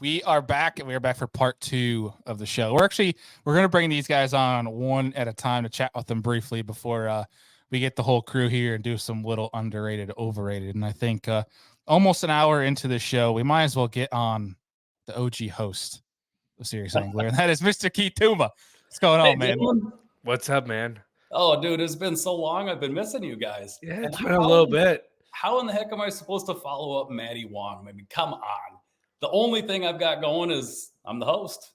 We are back, and we are back for part 2 of the show. We're going to bring these guys on one at a time to chat with them briefly before we get the whole crew here and do some little underrated, overrated. And I think almost an hour into the show, we might as well get on the OG host of Serious Angler, and that is Mr. Keith Tuma. What's going on, man? Gentlemen. What's up, man? Oh, dude, it's been so long. I've been missing you guys. Yeah, it's been a little bit. How in the heck am I supposed to follow up Matty Wong? I mean, come on. The only thing I've got going is I'm the host.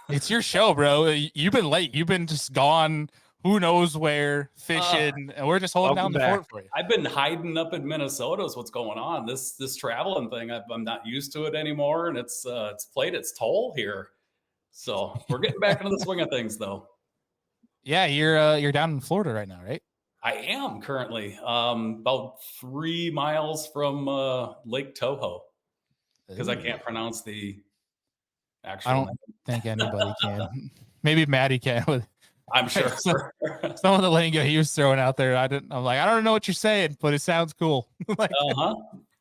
It's your show, bro. You've been late. You've been just gone who knows where, fishing, and we're just holding down the fort for you. I've been hiding up in Minnesota is what's going on. This traveling thing, I'm not used to it anymore, and it's played its toll here. So we're getting back into the swing of things, though. Yeah, you're down in Florida right now, right? I am currently about 3 miles from Lake Toho. Because I can't pronounce the actual I don't name. think anybody can. Maybe Maddie can. I'm sure. Some of the lingo he was throwing out there, I'm like, I don't know what you're saying, but it sounds cool. Like,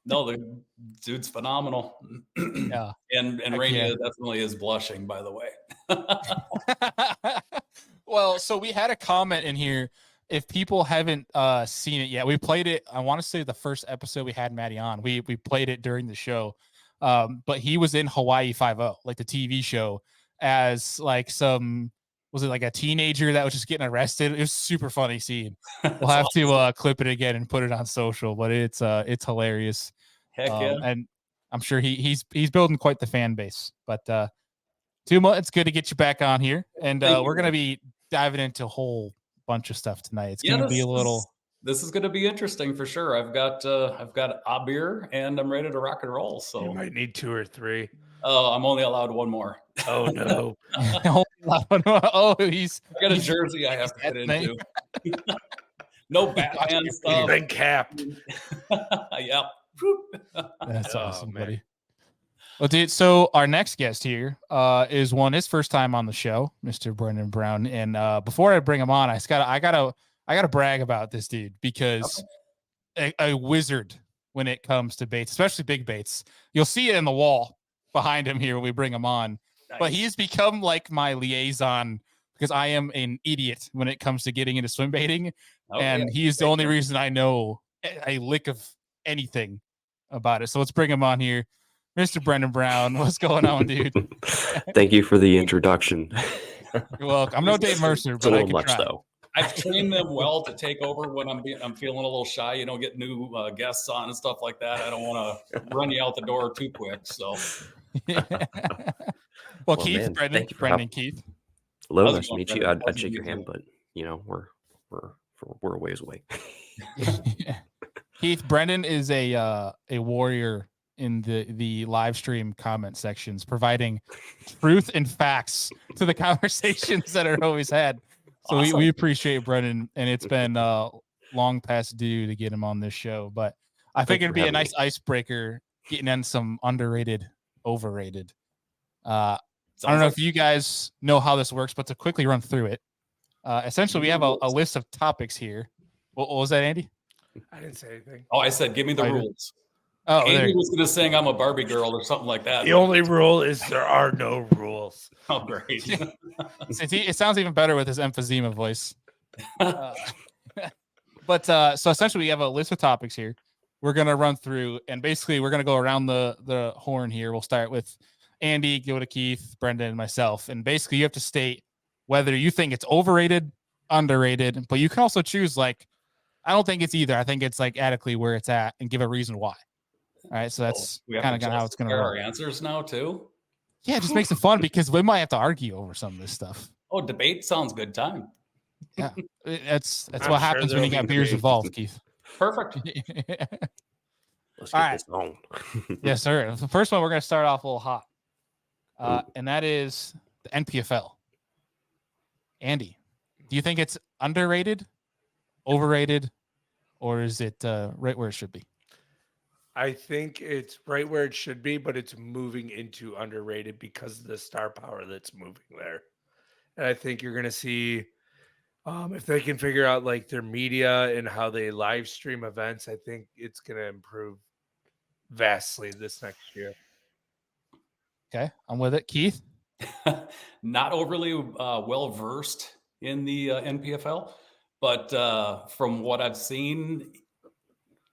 No, the dude's phenomenal. Yeah. And Rainey definitely is blushing, by the way. Well, so we had a comment in here. If people haven't seen it yet, we played it. I want to say the first episode we had Maddie on. We played it during the show. But he was in Hawaii 5-0, like the TV show, as like was it like a teenager that was just getting arrested? It was super funny scene. We'll have to clip it again and put it on social, but it's hilarious. Heck yeah. And I'm sure he's building quite the fan base. But Tuma, it's good to get you back on here. And we're gonna be diving into a whole bunch of stuff tonight. It's gonna be a little. This is going to be interesting for sure. I've got a beer and I'm ready to rock and roll. So you might need 2 or 3. Oh, I'm only allowed 1 more. Oh no! I got a jersey I have to get into. No Batman stuff. Been capped. Yeah. That's awesome, buddy. Well, dude, so our next guest here is his first time on the show, Mr. Brendan Brown. And before I bring him on, I gotta brag about this dude because a wizard when it comes to baits, especially big baits. You'll see it in the wall behind him here when we bring him on. Nice. But he's become like my liaison because I am an idiot when it comes to getting into swim baiting. He's the only reason I know a lick of anything about it. So let's bring him on here. Mr. Brendan Brown, what's going on, dude? Thank you for the introduction. You're welcome. I'm no Dave Mercer, but a I little can much try. though. I've trained them well to take over when I'm feeling a little shy. Get new guests on and stuff like that. I don't want to run you out the door too quick. So, well, Keith, man, Brendan, Keith. Hello, nice to meet you. I'd shake your hand, but we're a ways away. Keith, Brendan is a warrior in the live stream comment sections, providing truth and facts to the conversations that are always had. So awesome. we appreciate Brendan, and it's been long past due to get him on this show. But I think it'd be a nice icebreaker getting in some underrated, overrated. I don't know if you guys know how this works, but to quickly run through it, essentially we have a list of topics here. What was that, Andy? I didn't say anything. Oh, I said, give me the rules. Oh, Andy was going to sing I'm a Barbie girl or something like that. The only rule is there are no rules. Oh, great. It sounds even better with his emphysema voice. But so essentially we have a list of topics here. We're going to run through, and basically we're going to go around the horn here. We'll start with Andy, go to Keith, Brendan, and myself. And basically you have to state whether you think it's overrated, underrated, but you can also choose I don't think it's either. I think it's adequately where it's at and give a reason why. All right, so that's kind of how it's going to our answers now too. Yeah, it just makes it fun because we might have to argue over some of this stuff. Oh, debate sounds good time. Yeah, that's what happens when you got beers involved, Keith. Perfect. Let's get this on. Yes, sir. The first one we're going to start off a little hot, and that is the NPFL. Andy, do you think it's underrated, overrated, or is it right where it should be? I think it's right where it should be, but it's moving into underrated because of the star power that's moving there. And I think you're going to see if they can figure out their media and how they live stream events, I think it's going to improve vastly this next year. Okay, I'm with it. Keith? Not overly well versed in the NPFL, but from what I've seen,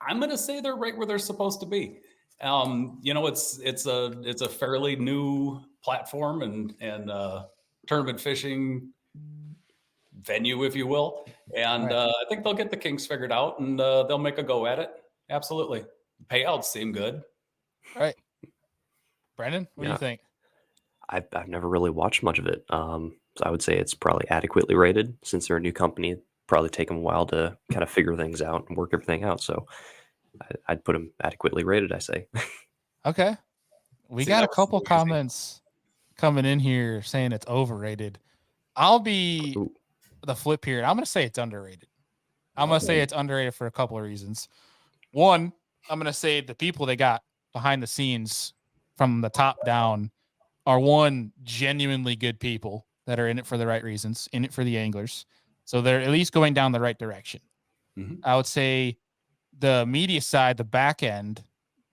I'm going to say they're right where they're supposed to be. It's a fairly new platform and tournament fishing venue, if you will, and Right. I think they'll get the kinks figured out and they'll make a go at it. Absolutely, payouts seem good. Right. Brendan, what do you think? I've never really watched much of it. So I would say it's probably adequately rated since they're a new company. Probably take them a while to kind of figure things out and work everything out. So I'd put them adequately rated, I say. Okay. We See, got a that was couple interesting. comments coming in here saying it's overrated. I'll be Ooh. the flip here. I'm going to say it's underrated. I'm going to say Okay. it's underrated for a couple of reasons. One, I'm going to say the people they got behind the scenes from the top down are genuinely good people that are in it for the right reasons, in it for the anglers. So they're at least going down the right direction. Mhm. I would say the media side, the back end,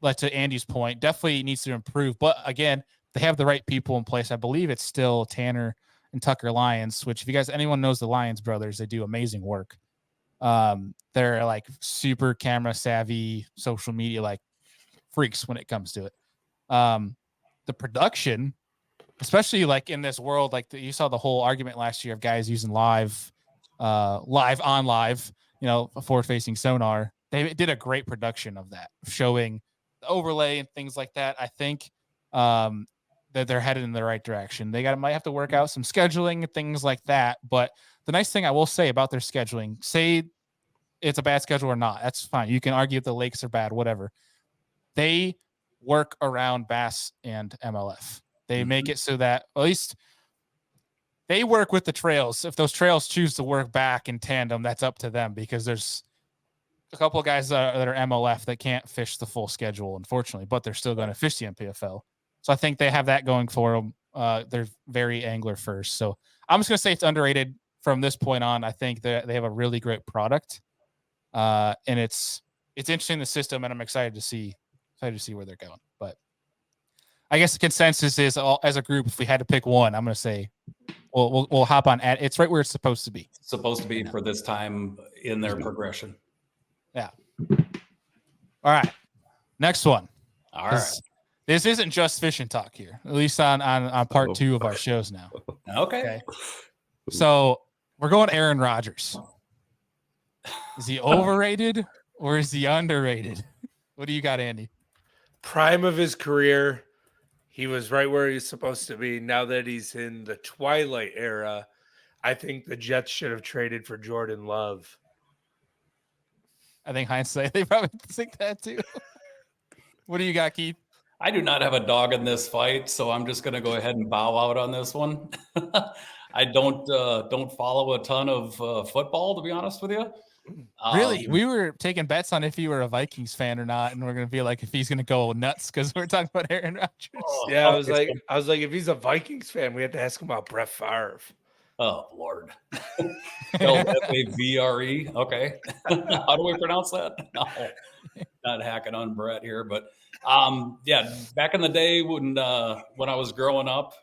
like to Andy's point, definitely needs to improve. But again, they have the right people in place. I believe it's still Tanner and Tucker Lyons, which if anyone knows the Lyons brothers, they do amazing work. They're like super camera savvy, social media like freaks when it comes to it. The production, especially like in this world, like you saw the whole argument last year of guys using live, forward facing sonar. They did a great production of that, showing the overlay and things like that. I think that they're headed in the right direction. They might have to work out some scheduling and things like that. But the nice thing I will say about their scheduling, say it's a bad schedule or not, that's fine. You can argue if the lakes are bad, whatever. They work around Bass and MLF. They make it so that at least they work with the trails. If those trails choose to work back in tandem, that's up to them because there's a couple of guys that are MLF that can't fish the full schedule, unfortunately, but they're still going to fish the NPFL. So I think they have that going for them. They're very angler first. So I'm just going to say it's underrated from this point on. I think that they have a really great product. And it's interesting, the system, and I'm excited to see where they're going. But I guess the consensus is as a group, if we had to pick one, I'm going to say we'll hop on at it's right where it's supposed to be. Supposed to be for this time in their progression. Yeah. All right. Next one. All right. This isn't just fishing talk here, at least on part 2 of our shows now. Okay. So we're going Aaron Rodgers. Is he overrated or is he underrated? What do you got, Andy? Prime of his career, he was right where he's supposed to be. Now that he's in the twilight era, I think the Jets should have traded for Jordan Love. I think hindsight, they probably think that too. What do you got, Keith? I do not have a dog in this fight, so I'm just going to go ahead and bow out on this one. I don't follow a ton of football, to be honest with you. Really? We were taking bets on if you were a Vikings fan or not, and we're going to be like if he's going to go nuts because we're talking about Aaron Rodgers. Yeah, I was like, if he's a Vikings fan, we have to ask him about Brett Favre. Oh, Lord. Favre. Okay. How do we pronounce that? No, not hacking on Brett here. But yeah, back in the day when I was growing up,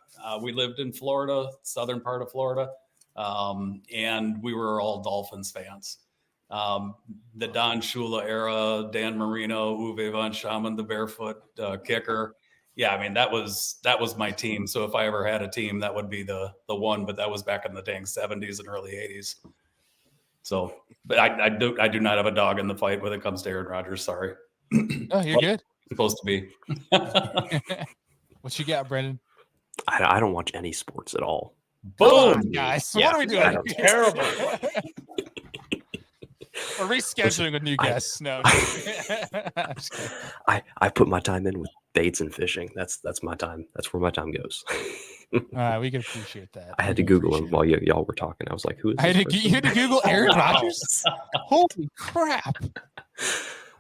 we lived in Florida, southern part of Florida, and we were all Dolphins fans. The Don Shula era, Dan Marino, Uwe von Schaman, the barefoot kicker. Yeah, I mean that was my team. So if I ever had a team, that would be the one. But that was back in the dang 70s and early 80s. So, but I do not have a dog in the fight when it comes to Aaron Rodgers. Sorry. Oh, you're good. Supposed to be. What you got, Brendan? I don't watch any sports at all. Boom, guys. Yeah, what are we doing? Terrible. We're rescheduling with new guests. No. I put my time in with baits and fishing. That's my time. That's where my time goes. All right, we can appreciate that. I had to Google him while y'all were talking. I was like, "Who is?" You had to Google Aaron Rodgers. Holy crap!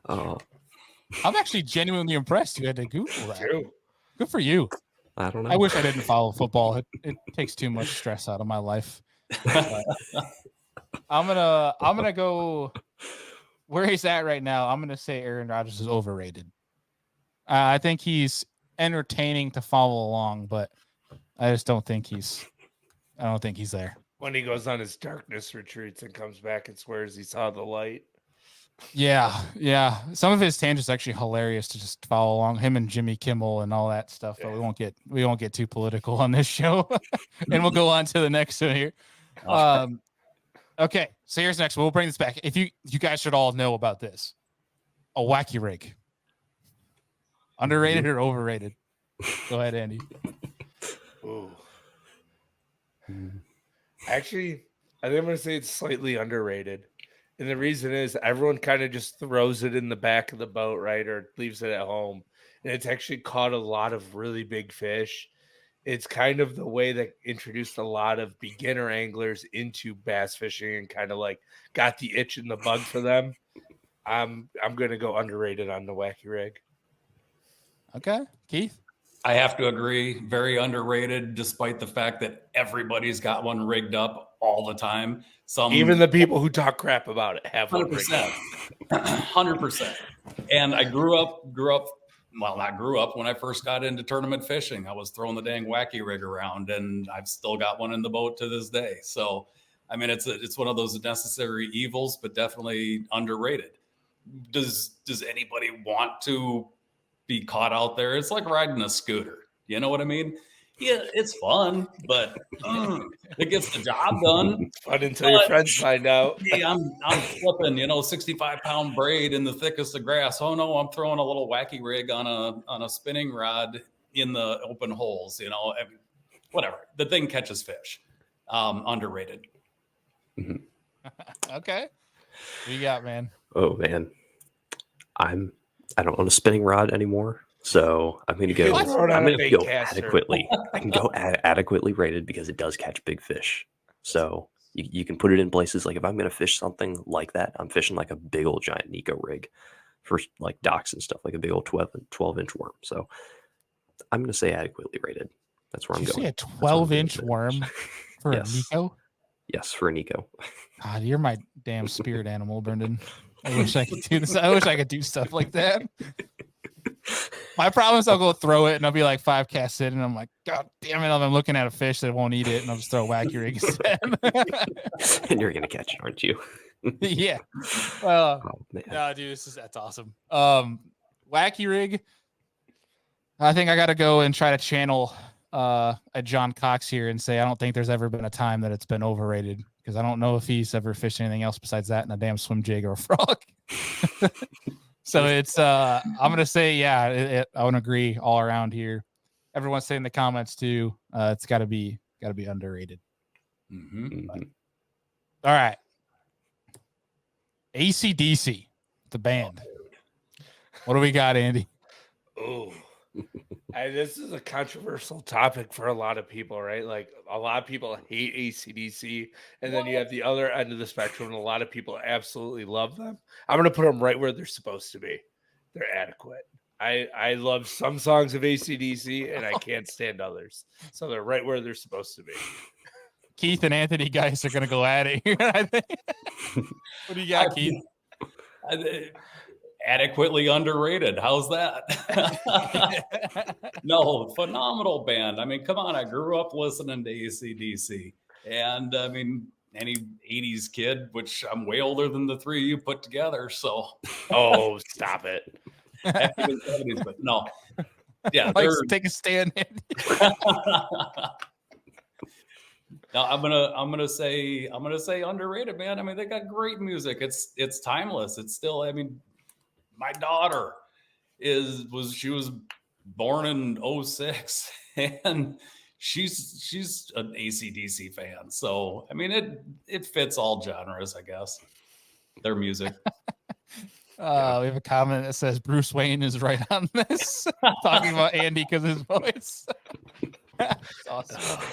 I'm actually genuinely impressed. You had to Google that. True. Good for you. I don't know. I wish I didn't follow football. It takes too much stress out of my life. But I'm gonna go where he's at right now. I'm gonna say Aaron Rodgers is overrated. I think he's entertaining to follow along, but I just don't think he's there. When he goes on his darkness retreats and comes back and swears he saw the light. Yeah. Some of his tangents are actually hilarious to just follow along. Him and Jimmy Kimmel and all that stuff. But we won't get too political on this show. And we'll go on to the next one here. Okay, so here's next. We'll bring this back. If you guys should all know about this. A wacky rig. Underrated or overrated? Go ahead, Andy. Ooh. Actually, I think I'm going to say it's slightly underrated. And the reason is everyone kind of just throws it in the back of the boat, right? Or leaves it at home. And it's actually caught a lot of really big fish. It's kind of the way that introduced a lot of beginner anglers into bass fishing and kind of like got the itch and the bug for them. I'm going to go underrated on the wacky rig. Okay. Keith? I have to agree. Very underrated, despite the fact that everybody's got one rigged up all the time. Even the people who talk crap about it have 100%. 100%. And I grew up, well, not grew up, when I first got into tournament fishing. I was throwing the dang wacky rig around, and I've still got one in the boat to this day. So, I mean, it's one of those necessary evils, but definitely underrated. Does anybody want to be caught out there? It's like riding a scooter. You know what I mean? Yeah, it's fun, but it gets the job done. It's fun until your friends find out. Hey, I'm flipping, 65-pound braid in the thickest of grass. Oh no, I'm throwing a little wacky rig on a spinning rod in the open holes. Whatever. The thing catches fish. Underrated. Okay. What you got, man? Oh man, I don't own a spinning rod anymore, so I'm going to go. I'm going to go adequately. I can go adequately rated because it does catch big fish. So you can put it in places like if I'm going to fish something like that, I'm fishing like a big old giant Nico rig for like docks and stuff, like a big old 12-inch worm. So I'm going to say adequately rated. That's where I'm going. You say a 12-inch worm for a Nico? Yes, for a Nico. God, you're my damn spirit animal, Brendan. I wish I could do this. I wish I could do stuff like that. My problem is I'll go throw it and I'll be like 5 casts in and I'm like, God damn it. I'm looking at a fish that won't eat it and I'll just throw a wacky rig instead. And you're going to catch it, aren't you? Yeah. No, dude, that's awesome. Wacky rig. I think I got to go and try to channel a John Cox here and say I don't think there's ever been a time that it's been overrated, because I don't know if he's ever fished anything else besides that and a damn swim jig or a frog. So it's I'm gonna say I want to agree all around here. Everyone's saying in the comments too. It's got to be underrated. All right, AC/DC, the band. What do we got, Andy? Oh. This is a controversial topic for a lot of people, right? Like a lot of people hate AC/DC, and then you have the other end of the spectrum, and a lot of people absolutely love them. I'm going to put them right where they're supposed to be. They're adequate. I love some songs of AC/DC, and I can't stand others. So they're right where they're supposed to be. Keith and Anthony guys are going to go at it here, I think. What do you got, Keith? Adequately underrated. How's that? No, phenomenal band. I mean, come on. I grew up listening to AC/DC. And I mean, any 80s kid, which I'm way older than the three of you put together. So, oh, stop it. After the 70s, but no. Yeah. Take a stand. No, I'm gonna say underrated, man. I mean, they got great music. It's timeless. It's still, I mean, my daughter was born in 06 and she's an AC/DC fan. So I mean it fits all genres, I guess. Their music. We have a comment that says Bruce Wayne is right on this, talking about Andy because of his voice. That's awesome.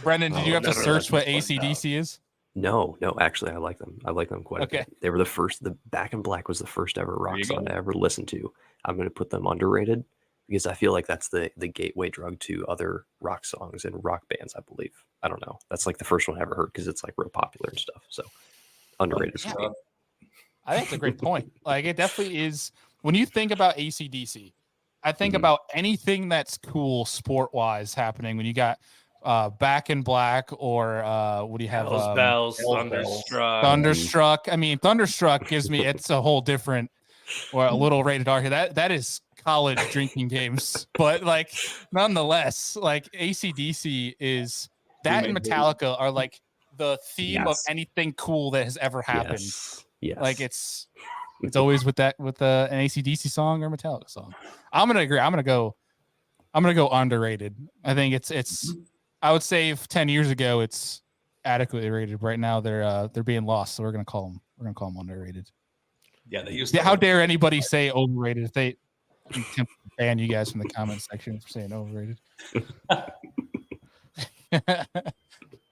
Brendan, did you have to search what AC/DC is? No, actually, I like them. I like them quite a bit. They were the first. The Back in Black was the first ever rock song I ever listened to. I'm going to put them underrated because I feel like that's the gateway drug to other rock songs and rock bands, I believe. I don't know. That's like the first one I ever heard because it's like real popular and stuff. So underrated for me. I think it's a great point. Like, it definitely is. When you think about AC/DC, I think about anything that's cool sport wise happening when you got Back in Black or what do you have? Bells, Hells Thunderstruck. Thunderstruck. I mean, Thunderstruck gives me it's a whole different or a little rated R here. That is college drinking games, but like nonetheless, like AC/DC is that and Metallica are like the theme of anything cool that has ever happened. Yes. Like it's always with an AC/DC song or Metallica song. I'm gonna agree. I'm gonna go underrated. I think it's I would say if 10 years ago it's adequately rated. Right now they're being lost, so we're gonna call them underrated. Yeah, they used to. How dare anybody say overrated? If they can ban you guys from the comment section for saying overrated. All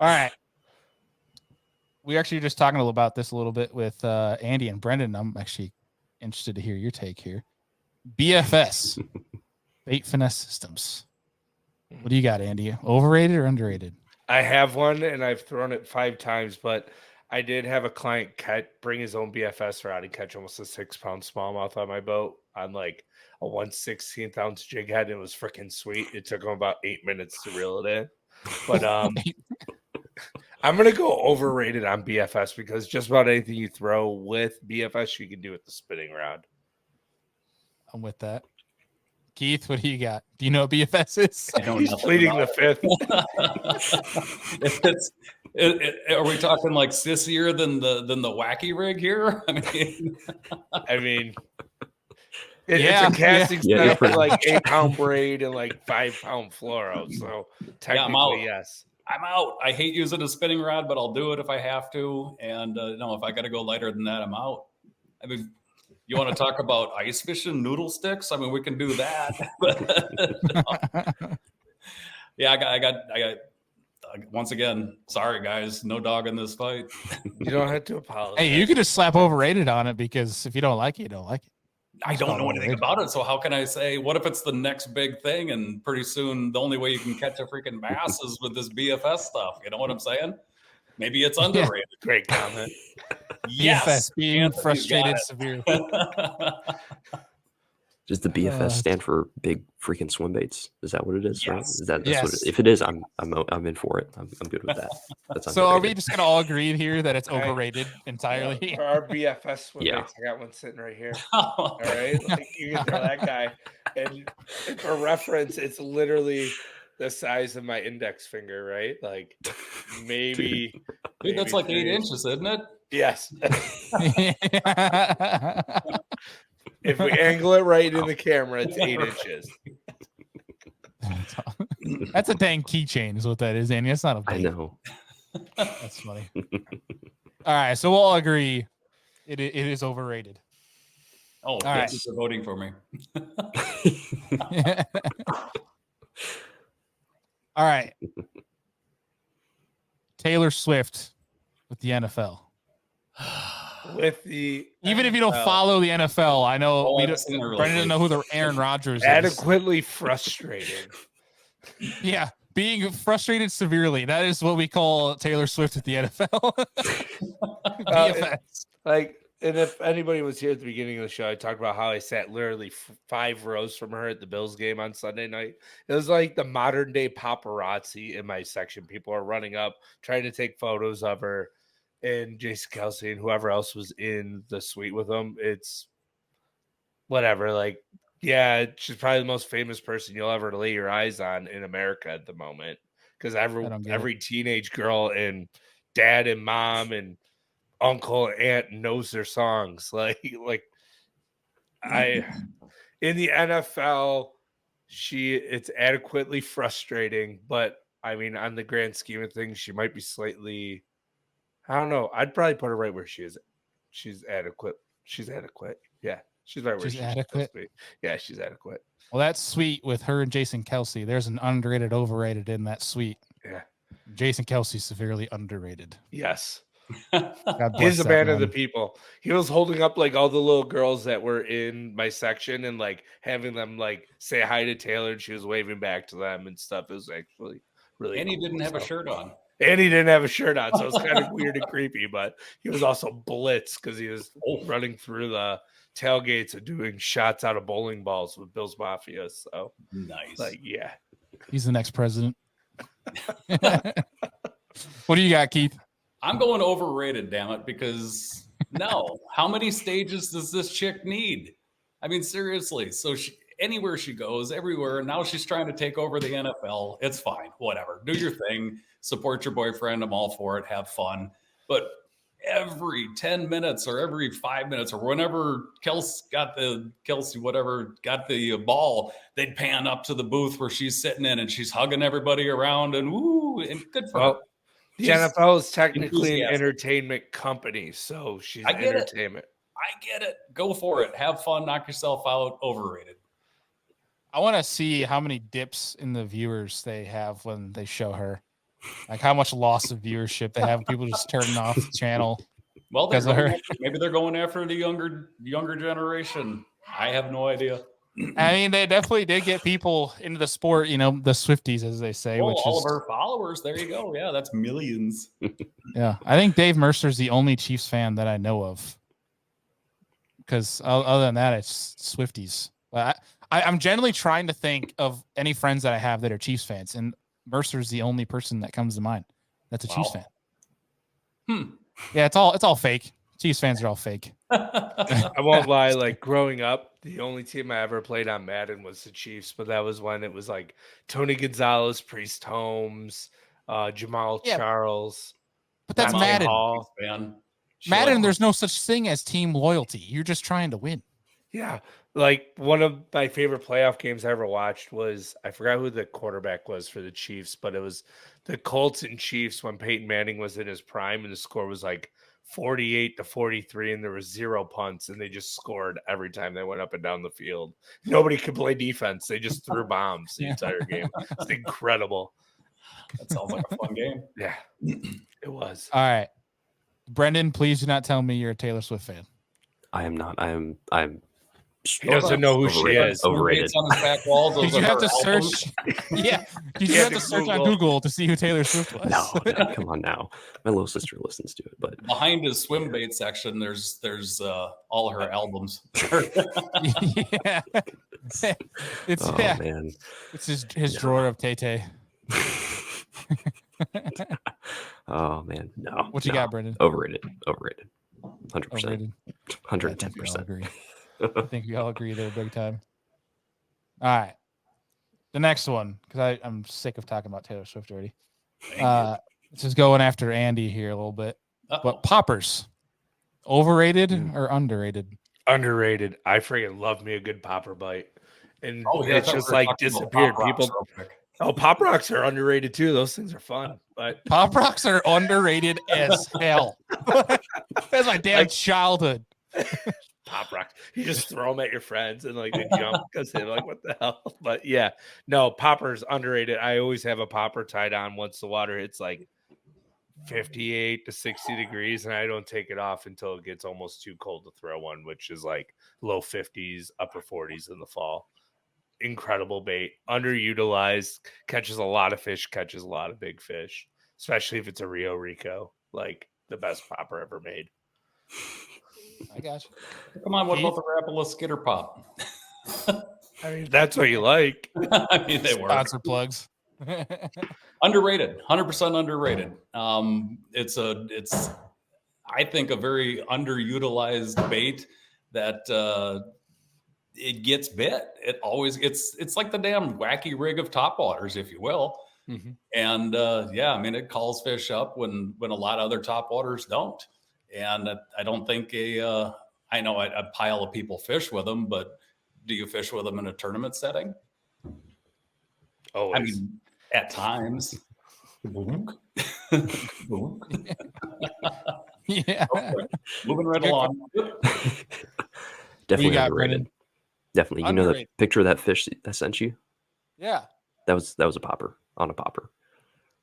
right. We actually were just talking a little about this a little bit with Andy and Brendan. I'm actually interested to hear your take here. BFS, bait finesse systems. What do you got, Andy? Overrated or underrated? I have one, and I've thrown it 5 times, but I did have a client bring his own BFS rod and catch almost a 6-pound smallmouth on my boat on like a 1/16 ounce jig head. It was freaking sweet. It took him about 8 minutes to reel it in. But I'm going to go overrated on BFS because just about anything you throw with BFS, you can do with the spinning rod. I'm with that. Keith, what do you got? Do you know what BFS is? I don't He's know pleading the fifth. Are we talking like sissier than the Wacky rig here? I mean, it's a casting set for like 8-pound braid and like 5-pound fluoro. So technically, yes. I'm out. I hate using a spinning rod, but I'll do it if I have to. And no, if I got to go lighter than that, I'm out. I mean, you want to talk about ice fishing noodle sticks? I mean, we can do that. Yeah, I got. Once again, sorry guys, no dog in this fight. You don't have to apologize. Hey, you could just slap overrated on it because if you don't like it, you don't like it. I don't know anything about it, so how can I say? What if it's the next big thing, and pretty soon the only way you can catch a freaking bass is with this BFS stuff? You know what I'm saying? Maybe it's underrated. Yeah. Great comment. Yes, BFS, being frustrated severely. Does the BFS stand for big freaking swimbaits? Is that what it is? Yes. Right? Is that Yes. what if it is? I'm in for it. I'm good with that. That's So are we just gonna all agree here that it's overrated entirely? For our BFS swimbaits, Yeah. I got one sitting right here. All right, like you can throw that guy, and for reference, it's literally the size of my index finger, right? Like maybe Dude, that's like 8 inches, isn't it? Yes. If we angle it right in the camera, it's 8 inches. That's a dang keychain, is what that is, Andy. That's not a bait. I know. That's funny. All right, so we'll all agree it is overrated. Oh, all yes, right. You're voting for me. All right. Taylor Swift with the NFL. With the Even if you don't follow the NFL, I know Brendan doesn't know who the Aaron Rodgers is. Adequately frustrated. Yeah, being frustrated severely. That is what we call Taylor Swift at the NFL. BFS. And if anybody was here at the beginning of the show, I talked about how I sat literally 5 rows from her at the Bills game on Sunday night. It was like the modern day paparazzi in my section. People are running up, trying to take photos of her, and Jason Kelsey and whoever else was in the suite with them. It's whatever. Like, yeah, she's probably the most famous person you'll ever lay your eyes on in America at the moment. Because every teenage girl and dad and mom and uncle and aunt knows their songs. Like in the NFL, it's adequately frustrating, but I mean, on the grand scheme of things, she might be slightly, I don't know. I'd probably put her right where she is. She's adequate. She's adequate. Yeah. She's right where she's adequate. Yeah, she's adequate. Well, that's sweet with her and Jason Kelsey. There's an underrated, overrated in that suite. Yeah. Jason Kelsey severely underrated. Yes. He's a man of the people. He was holding up like all the little girls that were in my section and like having them like say hi to Taylor, and she was waving back to them and stuff. It was actually really. And he cool, didn't have a so. shirt on. And he didn't have a shirt on, so it's kind of weird and creepy. But he was also blitzed because he was running through the tailgates and doing shots out of bowling balls with Bill's Mafia. So Nice. like, yeah, He's the next president. What do you got, Keith? I'm going overrated, damn it, because no, how many stages does this chick need? I mean, seriously. So anywhere she goes, everywhere, and now she's trying to take over the NFL. It's fine, whatever. Do your thing, support your boyfriend. I'm all for it. Have fun. But every 10 minutes or every 5 minutes or whenever Kelsey got the ball, they'd pan up to the booth where she's sitting in and she's hugging everybody around and woo, and good for her. The NFL is technically an entertainment company, so she's entertainment. I get it. Go for it. Have fun. Knock yourself out. Overrated. I want to see how many dips in the viewers they have when they show her. Like how much loss of viewership they have. People just turning off the channel. Well, maybe they're going after the younger generation. I have no idea. I mean, they definitely did get people into the sport, the Swifties, as they say. Well, all of her followers. There you go. Yeah, that's millions. Yeah, I think Dave Mercer's the only Chiefs fan that I know of. Because other than that, it's Swifties. I'm generally trying to think of any friends that I have that are Chiefs fans, and Mercer's the only person that comes to mind that's a Chiefs fan. Yeah, it's all fake. Chiefs fans are all fake. I won't lie. Like growing up, the only team I ever played on Madden was the Chiefs, but that was when it was like Tony Gonzalez, Priest Holmes, Jamal Charles. But that's Madden. Hall. Madden, there's no such thing as team loyalty. You're just trying to win. Yeah. Like one of my favorite playoff games I ever watched was, I forgot who the quarterback was for the Chiefs, but it was the Colts and Chiefs when Peyton Manning was in his prime, and the score was like 48-43, and there was 0 punts, and they just scored every time they went up and down the field. Nobody could play defense. They just threw bombs the entire game. It's incredible. That sounds like a fun game. Yeah, it was. All right. Brendan, please do not tell me you're a Taylor Swift fan. I am not. I'm He doesn't know who she is. Overrated. On his back walls, Did you have to search? Yeah. Did you have to search on Google to see who Taylor Swift was? No, come on now. My little sister listens to it, but behind his swim bait section, there's all her albums. Yeah. It's man. It's his drawer of Tay-Tay. Oh man, no. What you got, Brendan? Overrated. 100%. 110%. I think we all agree there big time. All right. The next one, because I'm sick of talking about Taylor Swift already. This is going after Andy here a little bit. But poppers, overrated or underrated? Underrated. I freaking love me a good popper bite. And it's just like disappeared. People. Pop rocks are underrated too. Those things are fun. But Pop rocks are underrated as hell. That's my damn childhood. Pop rocks. You just throw them at your friends and like they jump because they're like, what the hell? But yeah, no, poppers underrated. I always have a popper tied on once the water hits like 58 to 60 degrees, and I don't take it off until it gets almost too cold to throw one, which is like low 50s, upper 40s in the fall. Incredible bait, underutilized, catches a lot of fish, catches a lot of big fish, especially if it's a Rio Rico, like the best popper ever made. I got you. Come on, what about the Rapala Skitter Pop? I mean, that's what you like. I mean, they were sponsor plugs. Underrated, 100% underrated. It's I think a very underutilized bait that it gets bit. It always it's like the damn wacky rig of topwaters, if you will. Mm-hmm. And I mean, it calls fish up when a lot of other topwaters don't. And I don't think I know a pile of people fish with them, but do you fish with them in a tournament setting? Oh, I mean, at times. Yeah. Okay. Moving right along. Definitely got, underrated. Brennan? Definitely. You know the picture of that fish that sent you? Yeah. That was a popper on a popper.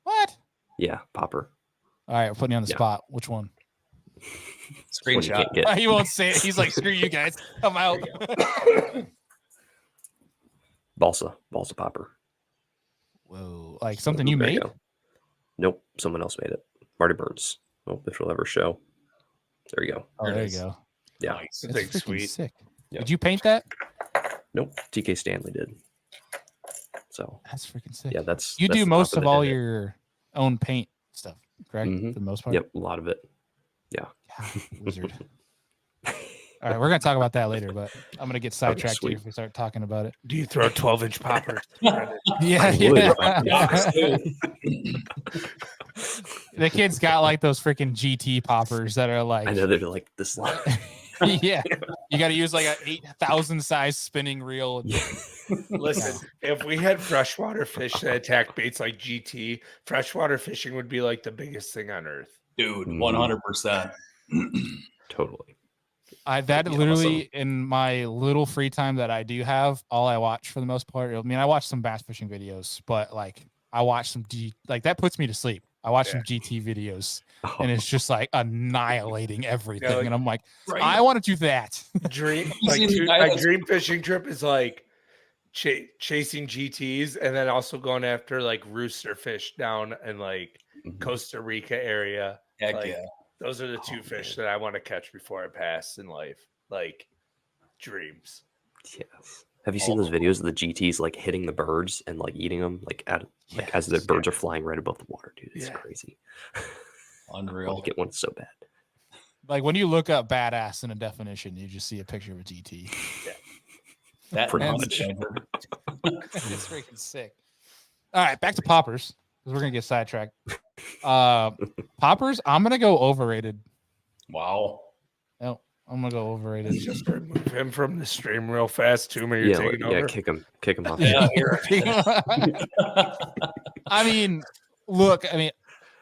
What? Yeah, popper. All right, we're putting you on the spot. Which one? Screenshot. He won't say it. He's like, screw you guys. I'm out. Balsa popper. Whoa. like something you There made? go. Nope, someone else made it. Marty Burns. Oh, if it'll ever show. There you go. Oh, there you go. Yeah. Nice. That That's thing's freaking sweet. sick. Yep. Did you paint that? Nope, TK Stanley did. So That's freaking sick. yeah, that's You that's do the most top of the all day. your own paint stuff, correct? Mhm. For the most part. Yep, a lot of it. Yeah. God, wizard. All right, we're gonna talk about that later, but I'm gonna get sidetracked here sweet. if we start talking about it. Do you throw 12-inch poppers? Yeah, I would if I yeah. The kid's got like those freaking GT poppers that are like, I know they're like this. yeah, you got to use like a 8,000 size spinning reel. Listen, if we had freshwater fish that attack baits like GT, freshwater fishing would be like the biggest thing on earth. Dude, Mhm. 100%. Totally. That be literally awesome. in my little free time that I do have, all I watch for the most part. I mean, I watch some bass fishing videos, but like I watch some like that puts me to sleep. I watch some GT videos, and it's just like annihilating everything. like- and I'm like, Right. I want to do that. Dream You like seen the guy my that's- dream fishing trip is like chasing GTs and then also going after like rooster fish down in like Mhm. Costa Rica area. Heck Like, yeah. Those are the two fish that I want to catch before I pass in life. Like dreams. Yes. Have you seen those videos of the GTs like hitting the birds and like eating them like as the birds are flying right above the water, dude? It's crazy. I Unreal. want to get one so bad. Like when you look up badass in a definition, you just see a picture of a GT. That Pretty much. It's freaking sick. All right, back to poppers because we're gonna get sidetracked. Poppers, I'm gonna go overrated. Wow. No, I'm gonna go overrated. Let's just remove him from the stream real fast. Tuma, you're taking over. kick him off. Yeah, here. I mean, look,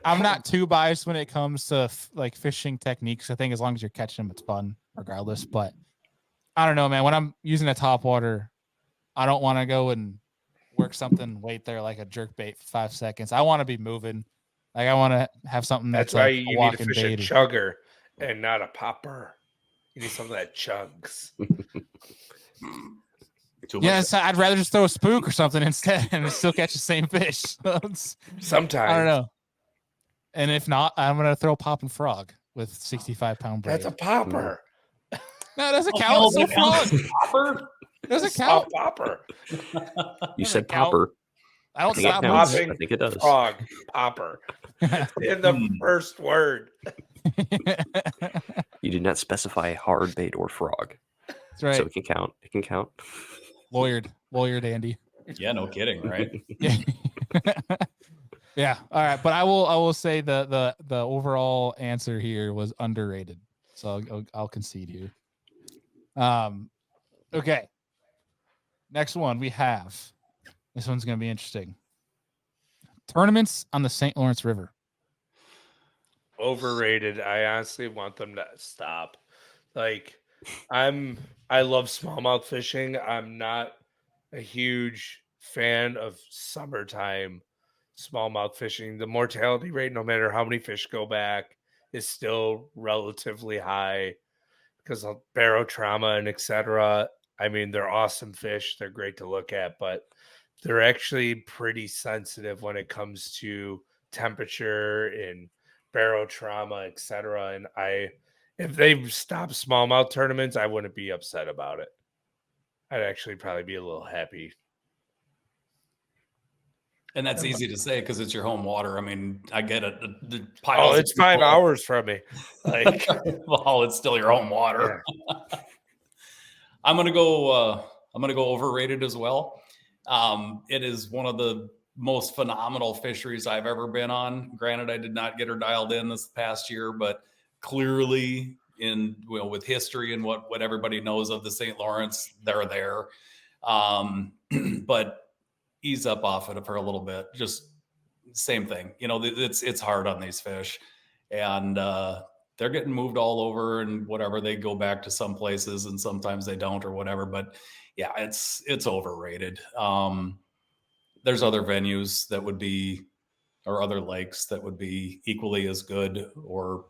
I'm not too biased when it comes to like fishing techniques. I think as long as you're catching them, it's fun regardless. But I don't know, man. When I'm using a top water, I don't want to go and work something, wait there like a jerk bait for 5 seconds. I want to be moving. Like I want to have something that's why like you a need to walking fish a bait. chugger and not a popper. You need something that chugs. Yes, I'd rather just throw a spook or something instead and still catch the same fish. Sometimes. I don't know. And if not, I'm gonna throw popping frog with 65-pound braid. That's a popper. No, it doesn't count. It's a frog. Popper? Doesn't It's count. a popper. You said count. popper. I don't I think, stop it counts. moving. I think it does. Frog. Popper. In the first word. You did not specify hard bait or frog. That's right. So it can count. It can count. Lawyered Andy. Yeah, no kidding, right? Yeah. Yeah. All right, but I will say the overall answer here was underrated. So I'll concede here. Okay. Next one we have. This one's going to be interesting. Tournaments on the St. Lawrence River. Overrated. I honestly want them to stop. Like, I love smallmouth fishing. I'm not a huge fan of summertime smallmouth fishing. The mortality rate, no matter how many fish go back, is still relatively high because of barotrauma and etc. I mean, they're awesome fish. They're great to look at, but they're actually pretty sensitive when it comes to temperature and barotrauma, etc. And if they stopped smallmouth tournaments, I wouldn't be upset about it. I'd actually probably be a little happy. And that's easy to say because it's your home water. I mean, I get it. The Oh, piles it's 5 hours from me. Like, well, it's still your home water. yeah. I'm gonna go overrated as well. It is one of the most phenomenal fisheries I've ever been on. Granted, I did not get her dialed in this past year, but clearly with history and what everybody knows of the St. Lawrence, they're there. But ease up off it for a little bit. Just same thing. It's hard on these fish, and they're getting moved all over and whatever. They go back to some places and sometimes they don't or whatever. But yeah, it's overrated. There's other venues that would be, or other lakes that would be equally as good, or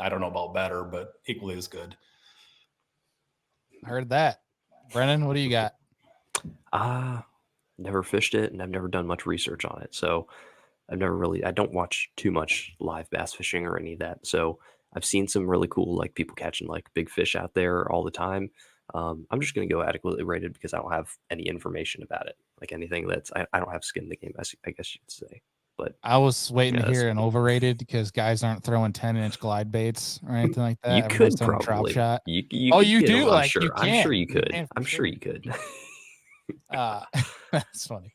I don't know about better, but equally as good. Heard that. Brennan, what do you got? never fished it, and I've never done much research on it. So I don't watch too much live bass fishing or any of that. So I've seen some really cool, like people catching like big fish out there all the time. I'm just going to go adequately rated because I don't have any information about it. Like anything I don't have skin in the game, I guess you'd say. But I was waiting to that's hear an overrated because guys aren't throwing 10-inch glide baits or anything like that. you Everybody's could throwing a drop probably. shot. You Oh, could you get do? 'em, I'm Like, sure. you I'm sure can. you could. can for I'm sure sure. you could. That's funny.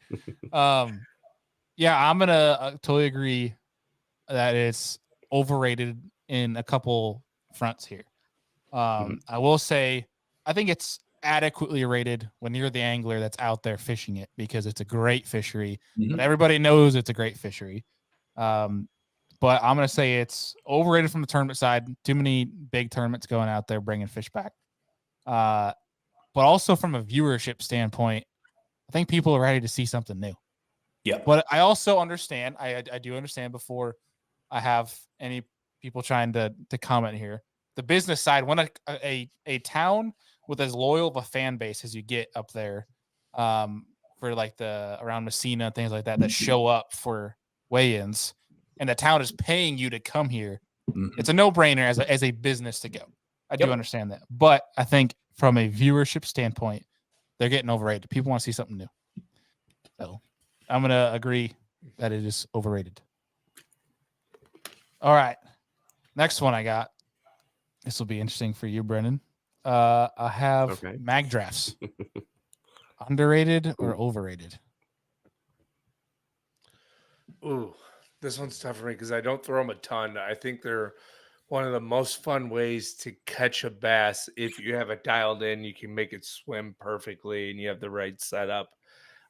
Yeah, I'm gonna totally agree that it's overrated in a couple fronts here. I will say I think it's adequately rated when you're the angler that's out there fishing it because it's a great fishery, but everybody knows it's a great fishery. But I'm gonna say it's overrated from the tournament side. Too many big tournaments going out there bringing fish back. But also from a viewership standpoint, I think people are ready to see something new. Yeah. But I also understand. I do understand before I have any people trying to comment here. The business side, when a town with as loyal of a fan base as you get up there, for like the around Messina, things like that show up for weigh-ins, and the town is paying you to come here, it's a no-brainer as a business to go. I do understand that. But I think from a viewership standpoint, they're getting overrated. People want to see something new. So I'm going to agree that it is overrated. All right. Next one I got. This will be interesting for you, Brennan. I have MagDrafts. Underrated or overrated? Ooh, this one's tough for me because I don't throw them a ton. I think they're one of the most fun ways to catch a bass. If you have it dialed in, you can make it swim perfectly and you have the right setup.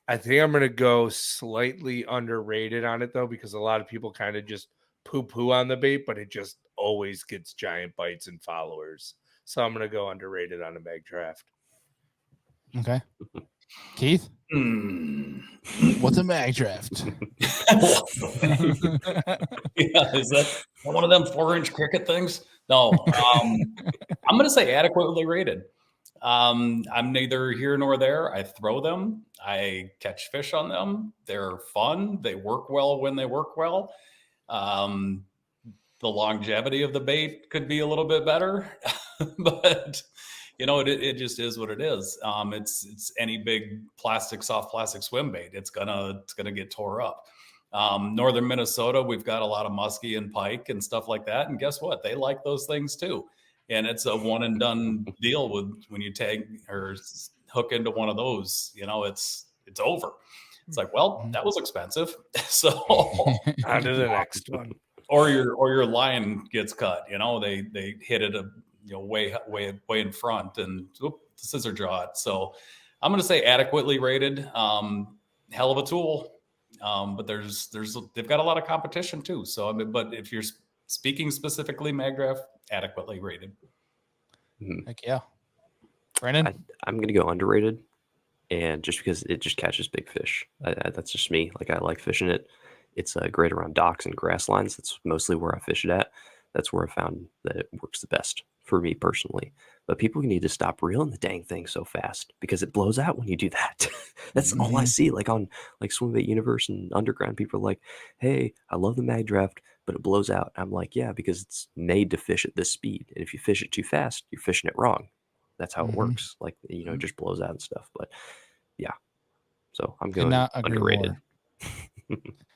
I think I'm going to go slightly underrated on it, though, because a lot of people kind of just poo-poo on the bait, but it just always gets giant bites and followers. So I'm going to go underrated on a MagDraft. Okay. Keith? What's a MagDraft? Yeah, is that one of them 4-inch cricket things? No. I'm going to say adequately rated. I'm neither here nor there. I throw them. I catch fish on them. They're fun. They work well when they work well. The longevity of the bait could be a little bit better, but it just is what it is. It's any big soft plastic swim bait. It's gonna get tore up. Northern Minnesota, we've got a lot of muskie and pike and stuff like that. And guess what? They like those things too. And it's a one and done deal when you tag or hook into one of those, it's over. It's like, well, that was expensive. So on to the next one. Or your line gets cut, they hit it way in front and scissor jaw it. So I'm going to say adequately rated. Hell of a tool. But they've got a lot of competition too. So but if you're speaking specifically MagDraft, adequately rated. Heck yeah. Brandon? I'm going to go underrated, and just because it just catches big fish. That's just me. Like, I like fishing it. It's great around docks and grass lines. That's mostly where I fish it at. That's where I found that it works the best for me personally. But people need to stop reeling the dang thing so fast because it blows out when you do that. That's all I see. Like on Swimbait Universe and Underground, people are like, "Hey, I love the MagDraft, but it blows out." I'm like, "Yeah, because it's made to fish at this speed. And if you fish it too fast, you're fishing it wrong. That's how it works. Like, it just blows out and stuff." But yeah, so I'm going underrated.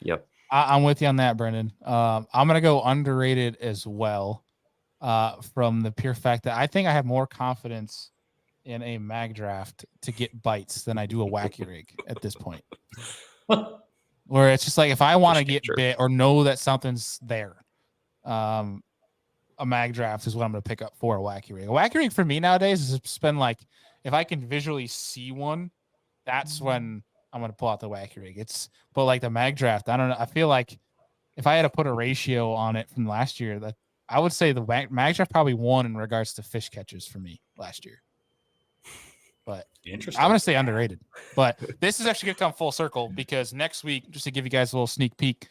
Yep. I'm with you on that, Brendan. I'm going to go underrated as well, from the pure fact that I think I have more confidence in a MagDraft to get bites than I do a Wacky rig at this point. Where it's just like, if I want to get bit or know that something's there, a MagDraft is what I'm going to pick up for a Wacky rig. A Wacky rig for me nowadays has been like, if I can visually see one, that's when I'm going to pull out the Wacky rig. But like the MagDraft, I don't know. I feel like if I had to put a ratio on it from last year, that I would say the MagDraft probably won in regards to fish catches for me last year. But interesting. I'm going to say underrated. But this is actually going to come full circle because next week, just to give you guys a little sneak peek,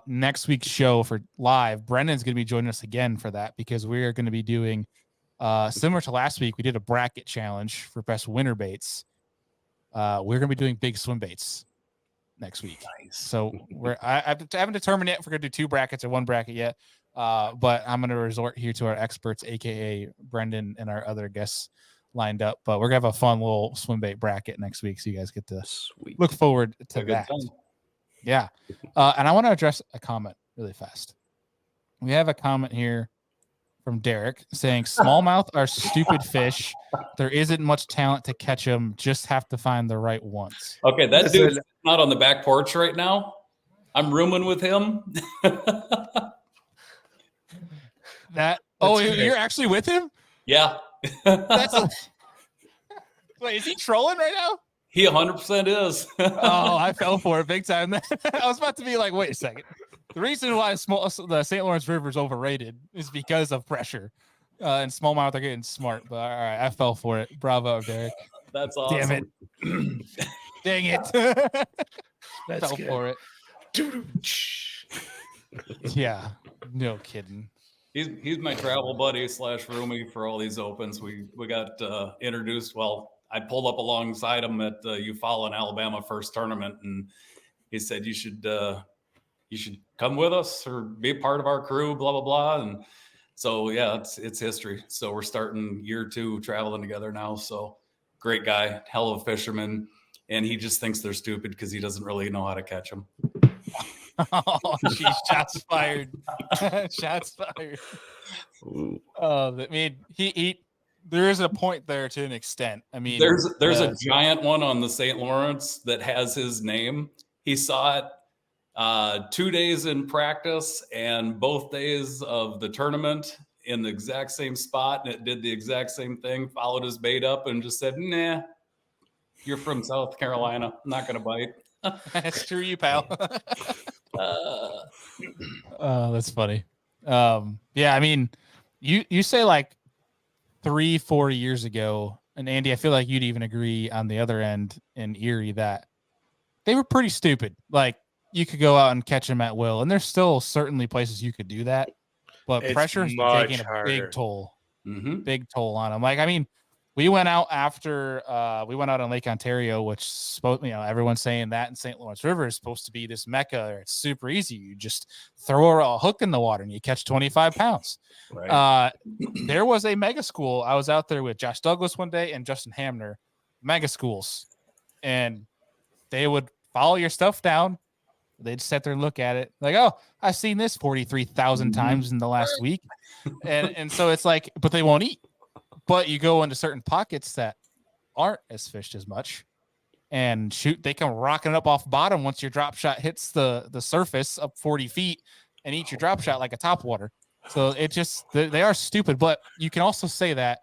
next week's show for live, Brendan's going to be joining us again for that because we're going to be doing similar to last week. We did a bracket challenge for best winter baits. we're gonna be doing big swim baits next week. Nice. So I haven't determined yet if we're gonna do 2 brackets or 1 bracket yet. But I'm gonna resort here to our experts, aka Brendan and our other guests lined up. But we're gonna have a fun little swim bait bracket next week, so you guys get to look forward to that. Yeah. And I want to address a comment really fast. We have a comment here from Derek saying smallmouth are stupid fish. There isn't much talent to catch them. Just have to find the right ones. Okay, that dude's not on the back porch right now. I'm rooming with him. You're actually with him? Yeah. Wait, is he trolling right now? He 100% is. Oh, I fell for it big time. I was about to be like, wait a second. The reason why the St. Lawrence River is overrated is because of pressure. And smallmouth are getting smart. But all right, I fell for it. Bravo, Derek. That's awesome. Damn it. Dang it. Fell for it. Yeah, no kidding. He's my travel buddy / roomie for all these opens. We got introduced. Well, I pulled up alongside him at Eufaula in Alabama first tournament, and he said you should come with us or be a part of our crew, blah blah blah. And so yeah, it's history. So we're starting year 2 traveling together now. So great guy, hell of a fisherman, and he just thinks they're stupid because he doesn't really know how to catch them. Oh, geez, shots fired. Shots fired. I mean, he there is a point there to an extent. I mean, there's a giant one on the St. Lawrence that has his name. He saw it 2 days in practice and both days of the tournament in the exact same spot, and it did the exact same thing. Followed his bait up and just said, "Nah, you're from South Carolina. I'm not gonna bite." Screw you, pal. That's funny. Yeah, I mean, you say like 3-4 years ago, and Andy, I feel like you'd even agree on the other end in Erie that they were pretty stupid. Like you could go out and catch them at will, and there's still certainly places you could do that, but pressure is taking a big toll. Big toll on them. Like, I mean, we went out after we went out on Lake Ontario, which everyone's saying that in St. Lawrence River is supposed to be this mecca. It's super easy. You just throw a hook in the water and you catch 25 pounds. Right. There was a mega school. I was out there with Josh Douglas one day and Justin Hamner, mega schools, and they would follow your stuff down. They'd sit there and look at it like, oh, I've seen this 43,000 times in the last week. And so it's like, but they won't eat. But you go into certain pockets that aren't as fished as much and shoot, they come rocking up off bottom once your drop shot hits the surface up 40 feet and eat your drop shot like a topwater. So it just, they are stupid, but you can also say that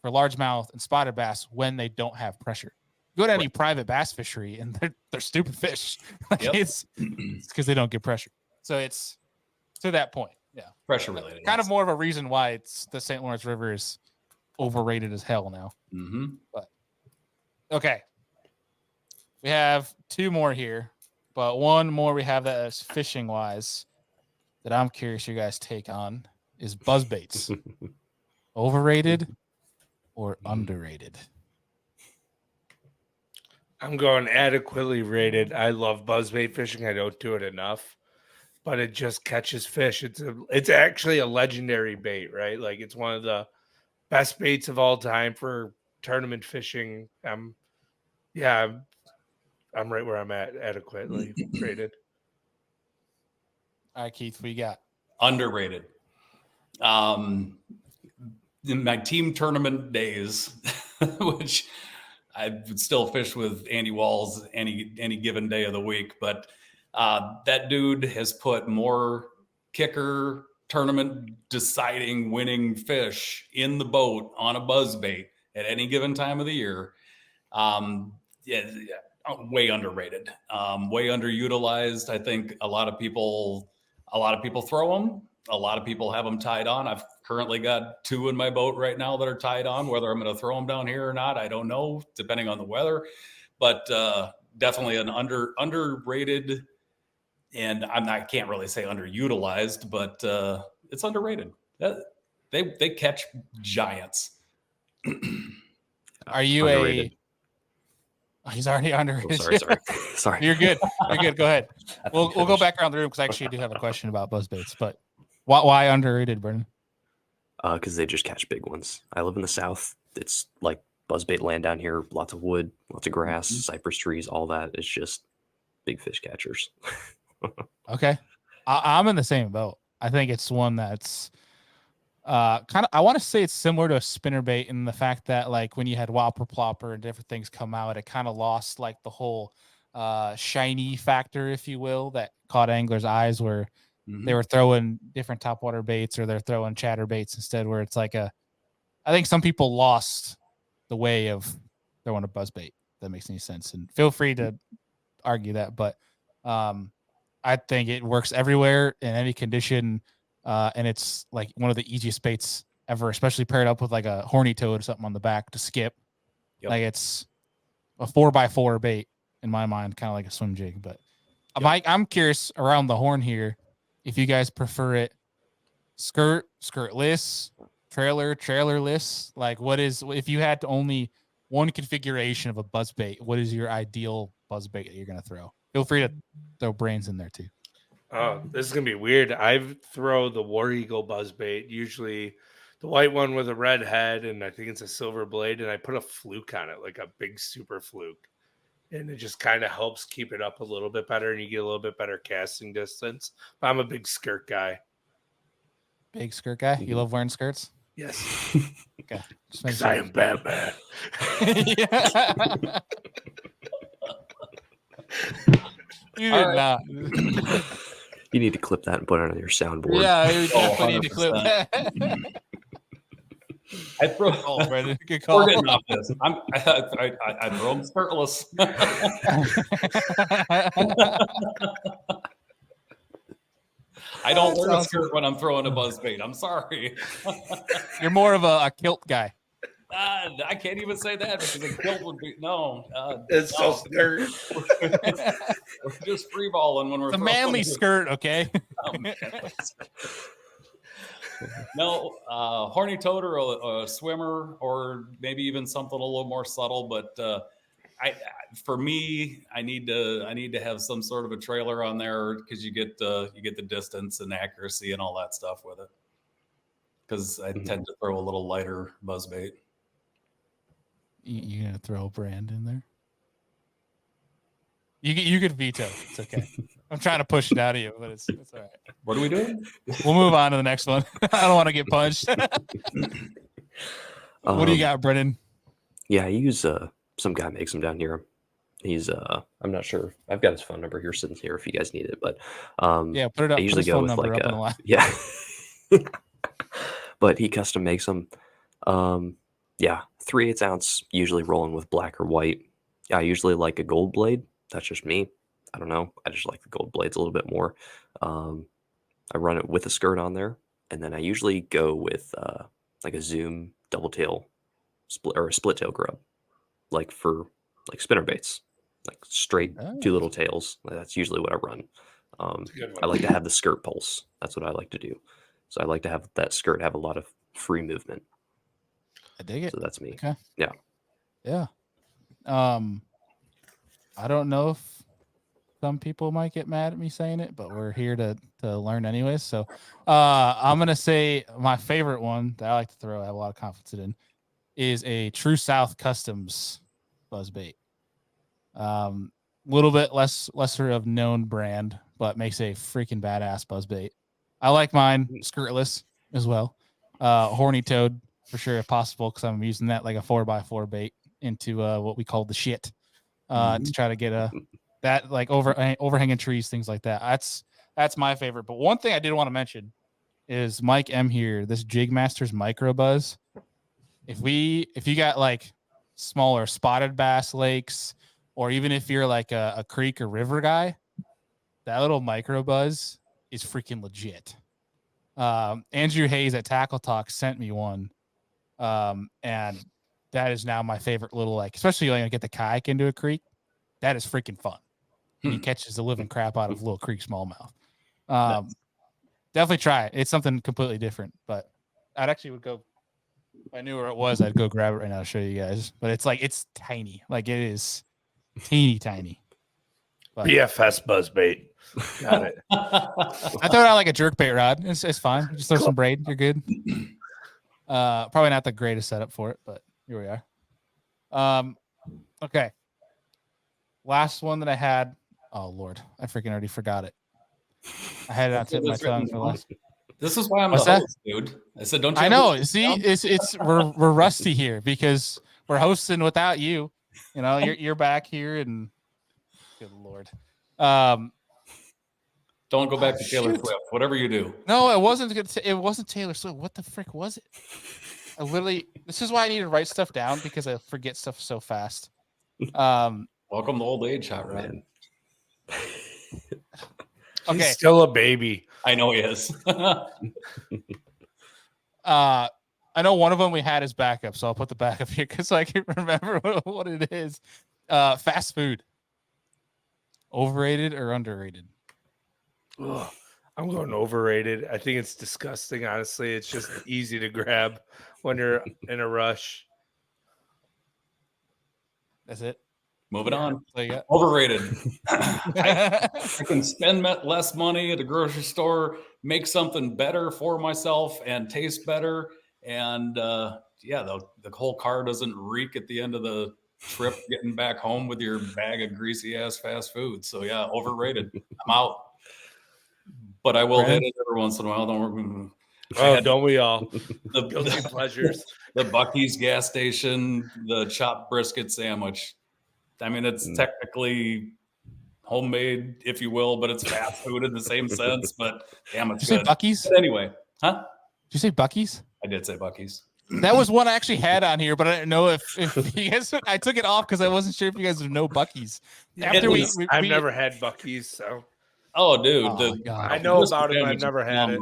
for largemouth and spotted bass when they don't have pressure. Go to any private bass fishery and they're stupid fish. Like it's because they don't get pressure. So it's to that point. Yeah. Pressure related. Kind of more of a reason why it's the St. Lawrence River is overrated as hell now. But okay, we have 2 more here, but one more we have that is fishing wise that I'm curious your guys' take on is buzz baits. Overrated or underrated? I'm going adequately rated. I love buzzbait fishing. I don't do it enough, but it just catches fish. It's actually a legendary bait, right? Like it's one of the best baits of all time for tournament fishing. I'm right where I'm at, adequately rated. All right, Keith, what you got? Underrated. In my team tournament days, which I would still fish with Andy Walls any given day of the week, but that dude has put more kicker tournament deciding winning fish in the boat on a buzzbait at any given time of the year. Way underrated, way underutilized. I think a lot of people throw them. A lot of people have them tied on. I've currently got 2 in my boat right now that are tied on. Whether I'm going to throw them down here or not, I don't know, depending on the weather. But definitely an underrated, and I can't really say underutilized, but it's underrated. They catch giants. Are you underrated. Oh, he's already underrated. Oh, sorry. You're good. You're good. Go ahead. We'll go back around the room because I actually do have a question about buzzbaits. But why underrated, Brendan? Because they just catch big ones. I live in the South. It's like buzzbait land down here. Lots of wood, lots of grass, cypress trees, all that. It's just big fish catchers. Okay. I'm in the same boat. I think it's one that's kind of, I want to say it's similar to a spinnerbait in the fact that like when you had Whopper Plopper and different things come out, it kind of lost like the whole shiny factor, if you will, that caught anglers' eyes where they were throwing different topwater baits or they're throwing chatter baits instead, where it's like I think some people lost the way of throwing a buzzbait. If that makes any sense. And feel free to argue that, but I think it works everywhere in any condition. And it's like one of the easiest baits ever, especially paired up with like a horny toad or something on the back to skip. Yep. Like it's a 4x4 bait in my mind, kind of like a swim jig. But I'm curious around the horn here, if you guys prefer it skirtless, trailerless. Like if you had to only one configuration of a buzz bait, what is your ideal buzz bait that you're going to throw? Feel free to throw brains in there too. Oh, this is going to be weird. I throw the War Eagle buzzbait, usually the white one with a red head, and I think it's a silver blade, and I put a fluke on it, like a big super fluke. And it just kind of helps keep it up a little bit better, and you get a little bit better casting distance. But I'm a big skirt guy. Big skirt guy? You love wearing skirts? Yes. Okay. Because I am Batman. You did not. You need to clip that and put it on your soundboard. Yeah, you definitely need to clip that. I throw. Oh, Brandon, good call. We're getting off this. I throw them skirtless. I don't wear a skirt when I'm throwing a buzzbait. I'm sorry. You're more of a kilt guy. I can't even say that because a kilt would be no. It's so skirt. We're just free balling when we're the manly skirt, okay? No, horny toad or a swimmer, or maybe even something a little more subtle. But for me, I need to have some sort of a trailer on there because you get the distance and accuracy and all that stuff with it. Because I tend to throw a little lighter buzzbait. You gonna throw a brand in there? You could veto. It's okay. I'm trying to push it out of you, but it's all right. What are we doing? We'll move on to the next one. I don't want to get punched. What do you got, Brennan? Yeah, I use some guy makes them down here. He's I'm not sure. I've got his phone number here sitting here if you guys need it, but yeah, put it up. I usually go with like yeah. But he custom makes them. Yeah, 3/8 ounce, usually rolling with black or white. I usually like a gold blade. That's just me. I don't know. I just like the gold blades a little bit more. I run it with a skirt on there, and then I usually go with like a Zoom double tail split or a split tail grub, like for like spinner baits, like straight 2 little tails. That's usually what I run. I like to have the skirt pulse. That's what I like to do. So I like to have that skirt have a lot of free movement. I dig it. So that's me. Okay. Yeah. Yeah. I don't know if some people might get mad at me saying it, but we're here to learn anyways. So I'm gonna say my favorite one that I like to throw, I have a lot of confidence in, is a True South Customs buzzbait. Little bit lesser of known brand, but makes a freaking badass buzzbait. I like mine skirtless as well. Horny toad for sure if possible, because I'm using that like a 4x4 bait into what we call the shit to try to get that like overhanging trees, things like that. That's my favorite. But one thing I did want to mention is Mike M here, this Jig Masters Micro Buzz. If you got like smaller spotted bass lakes, or even if you're like a creek or river guy, that little Micro Buzz is freaking legit. Andrew Hayes at Tackle Talk sent me one. And that is now my favorite little, like, especially like get the kayak into a creek. That is freaking fun. He catches the living crap out of little creek smallmouth. Definitely try it. It's something completely different, but I'd actually would go, if I knew where it was, I'd go grab it right now to show you guys, but it's like, it's tiny. Like it is teeny tiny. But BFS buzzbait. Got it. I throw it out like a jerkbait rod. It's fine. Just throw some braid. You're good. Probably not the greatest setup for it, but here we are. Okay. Last one that I had. Oh Lord, I freaking already forgot it. I had it on tip of my tongue for last. This is why I'm What's the that? host, dude. I said, don't you? I know. See, it's we're rusty here because we're hosting without you. You know, you're back here, and good Lord. Don't go back to Taylor shoot. Swift. Whatever you do. No, it wasn't good. It wasn't Taylor Swift. What the frick was it? I literally. This is why I need to write stuff down because I forget stuff so fast. Welcome to old age, Hot Rod. Okay. He's still a baby. I know he is. I know one of them we had as backup, so I'll put the backup here because I can't remember what it is. Fast food. Overrated or underrated? Ugh, I'm going overrated. I think it's disgusting. Honestly, it's just easy to grab when you're in a rush. That's it. Moving on. So you got Overrated. I can spend less money at a grocery store, make something better for myself, and taste better. And the whole car doesn't reek at the end of the trip getting back home with your bag of greasy ass fast food. So yeah, overrated. I'm out. But I will hit it every once in a while. Don't we all? The Guilty pleasures. The Buc-ee's gas station, the chopped brisket sandwich. I mean, it's technically homemade, if you will, but it's fast food in the same sense. But damn, it's Did you good. say Buc-ee's? But anyway, huh? Did you say Buc-ee's? I did say Buc-ee's. That was one I actually had on here, but I didn't know if you guys. I took it off because I wasn't sure if you guys would know Buc-ee's. I've never had Buc-ee's, so. Oh, dude, I know about it, but I've never had it.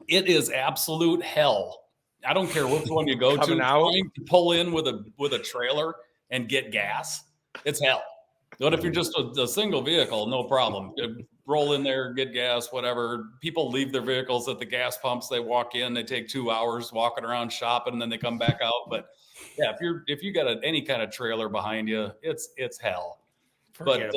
It is absolute hell. I don't care which one you go to. Trying to pull in with a trailer and get gas, it's hell. But if you're just a single vehicle, no problem. Roll in there, get gas, whatever. People leave their vehicles at the gas pumps. They walk in, they take 2 hours walking around shopping, and then they come back out. But yeah, if you got any kind of trailer behind you, it's hell. But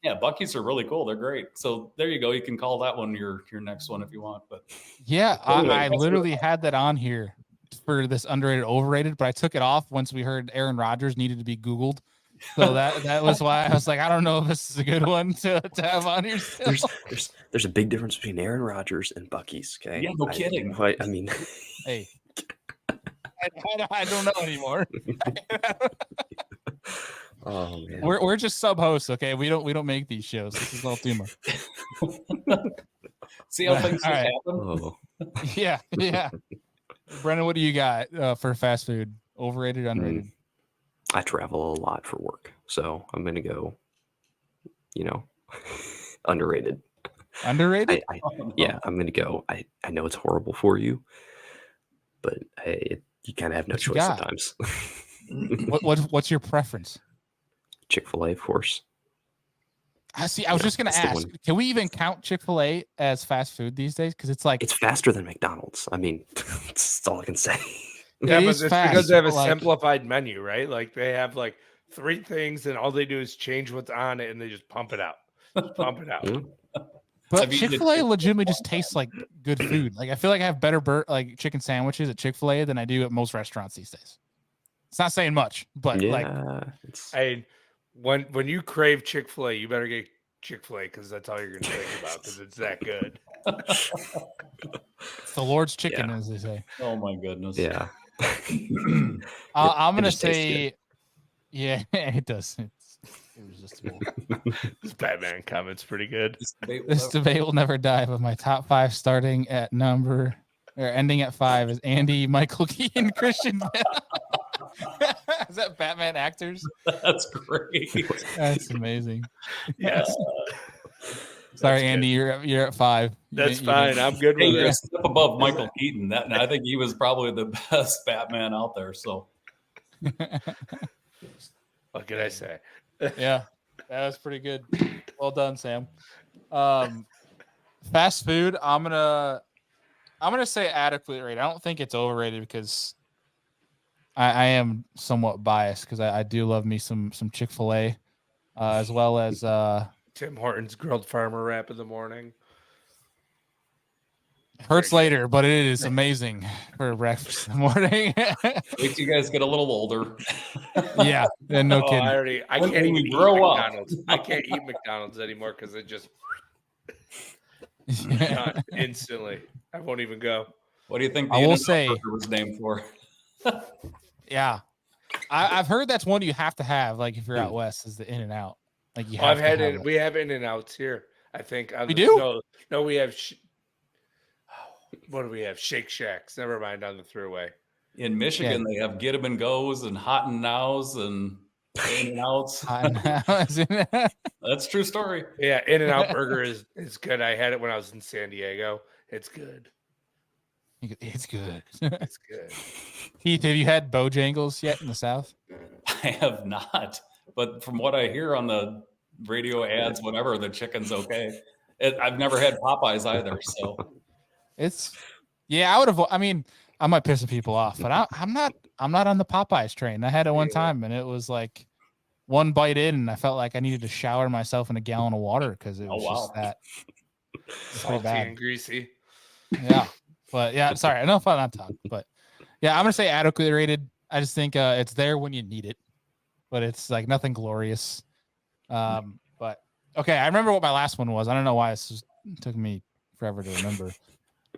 yeah, Buc-ee's are really cool. They're great. So there you go. You can call that one your next one if you want. But yeah, I literally had that on here for this underrated, overrated, but I took it off once we heard Aaron Rodgers needed to be Googled. So that was why I was like, I don't know if this is a good one to have on here still. There's a big difference between Aaron Rodgers and Buc-ee's. Okay, yeah, no kidding. I mean, hey, I don't know anymore. Oh man, we're just sub hosts, okay? We don't make these shows. This is all Tuma. See how things happen. Oh. Yeah. Brennan, what do you got for fast food? Overrated, underrated? I travel a lot for work, so I'm gonna go. Underrated. Underrated? Yeah, I'm gonna go. I know it's horrible for you, but you kind of have no choice sometimes. What's your preference? Chick-fil-A, of course. I was just going to ask, can we even count Chick-fil-A as fast food these days? Because it's faster than McDonald's. I mean, that's all I can say. Yeah, but it's because they have a simplified menu, right? Like they have like 3 things and all they do is change what's on it and they just pump it out. But Chick-fil-A legitimately just tastes like good food. Like I feel like I have better chicken sandwiches at Chick-fil-A than I do at most restaurants these days. It's not saying much, but when you crave Chick-fil-A, you better get Chick-fil-A because that's all you're going to think about because it's that good. It's the Lord's chicken, as they say. Oh my goodness. Yeah. I'm going to say, yeah, it does. It's irresistible. This Batman comment's pretty good. This debate will never die, but my top 5 starting at ending at 5 is Andy, Michael Keaton, Christian Bale. Is that Batman actors? That's great. That's amazing. Yes. Sorry, Andy, you're at 5. That's fine. I'm good with it. A step above Michael Keaton. I think he was probably the best Batman out there. So, what can I say? Yeah, that was pretty good. Well done, Sam. Fast food. I'm gonna say adequately rated. I don't think it's overrated because I am somewhat biased because I do love me some Chick-fil-A. as well as Tim Hortons grilled farmer wrap in the morning. hurts later, but it is amazing for breakfast in the morning. Wait till you guys get a little older. Yeah, and no Oh, kidding. I When can't even we eat grow up. McDonald's. I can't eat McDonald's anymore because it just Yeah. done instantly. I won't even go. What do you think the I will In-N-Out say- burger was named for? Yeah, I've heard that's one you have to have. Like if you're out west, is the In-N-Out. Like you Oh, have I've to had have it. We have In-N-Outs here. I think We do? No, we have. What do we have? Shake Shacks. Never mind, on the thruway. In Michigan, they have Get 'em and Goes and Hot and Nows and In-N-Outs. That's a true story. Yeah, In-N-Out burger is good. I had it when I was in San Diego. It's good. It's good. It's good. Heath, have you had Bojangles yet in the South? I have not, but from what I hear on the radio ads, whatever, the chicken's okay. I've never had Popeyes either, so I would have. I mean, I might piss some people off, but I'm not on the Popeyes train. I had it one time, and it was like one bite in, and I felt like I needed to shower myself in a gallon of water because it was just that salty bad. and greasy. Yeah, but yeah, sorry, enough on that talk. But yeah, I'm gonna say adequately rated. I just think it's there when you need it, but it's like nothing glorious. But okay, I remember what my last one was. I don't know why it took me forever to remember.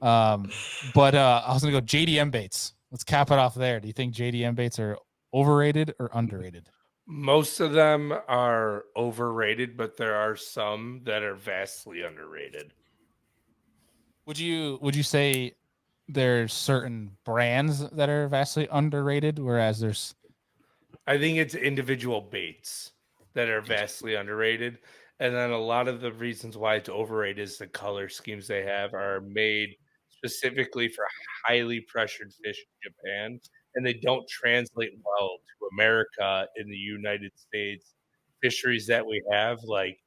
But I was gonna go JDM baits. Let's cap it off there. Do you think JDM baits are overrated or underrated? Most of them are overrated, but there are some that are vastly underrated. Would you say there's certain brands that are vastly underrated, whereas there's I think it's individual baits that are vastly underrated. And then a lot of the reasons why it's overrated is the color schemes they have are made specifically for highly pressured fish in Japan, and they don't translate well to America in the United States fisheries that we have. Like,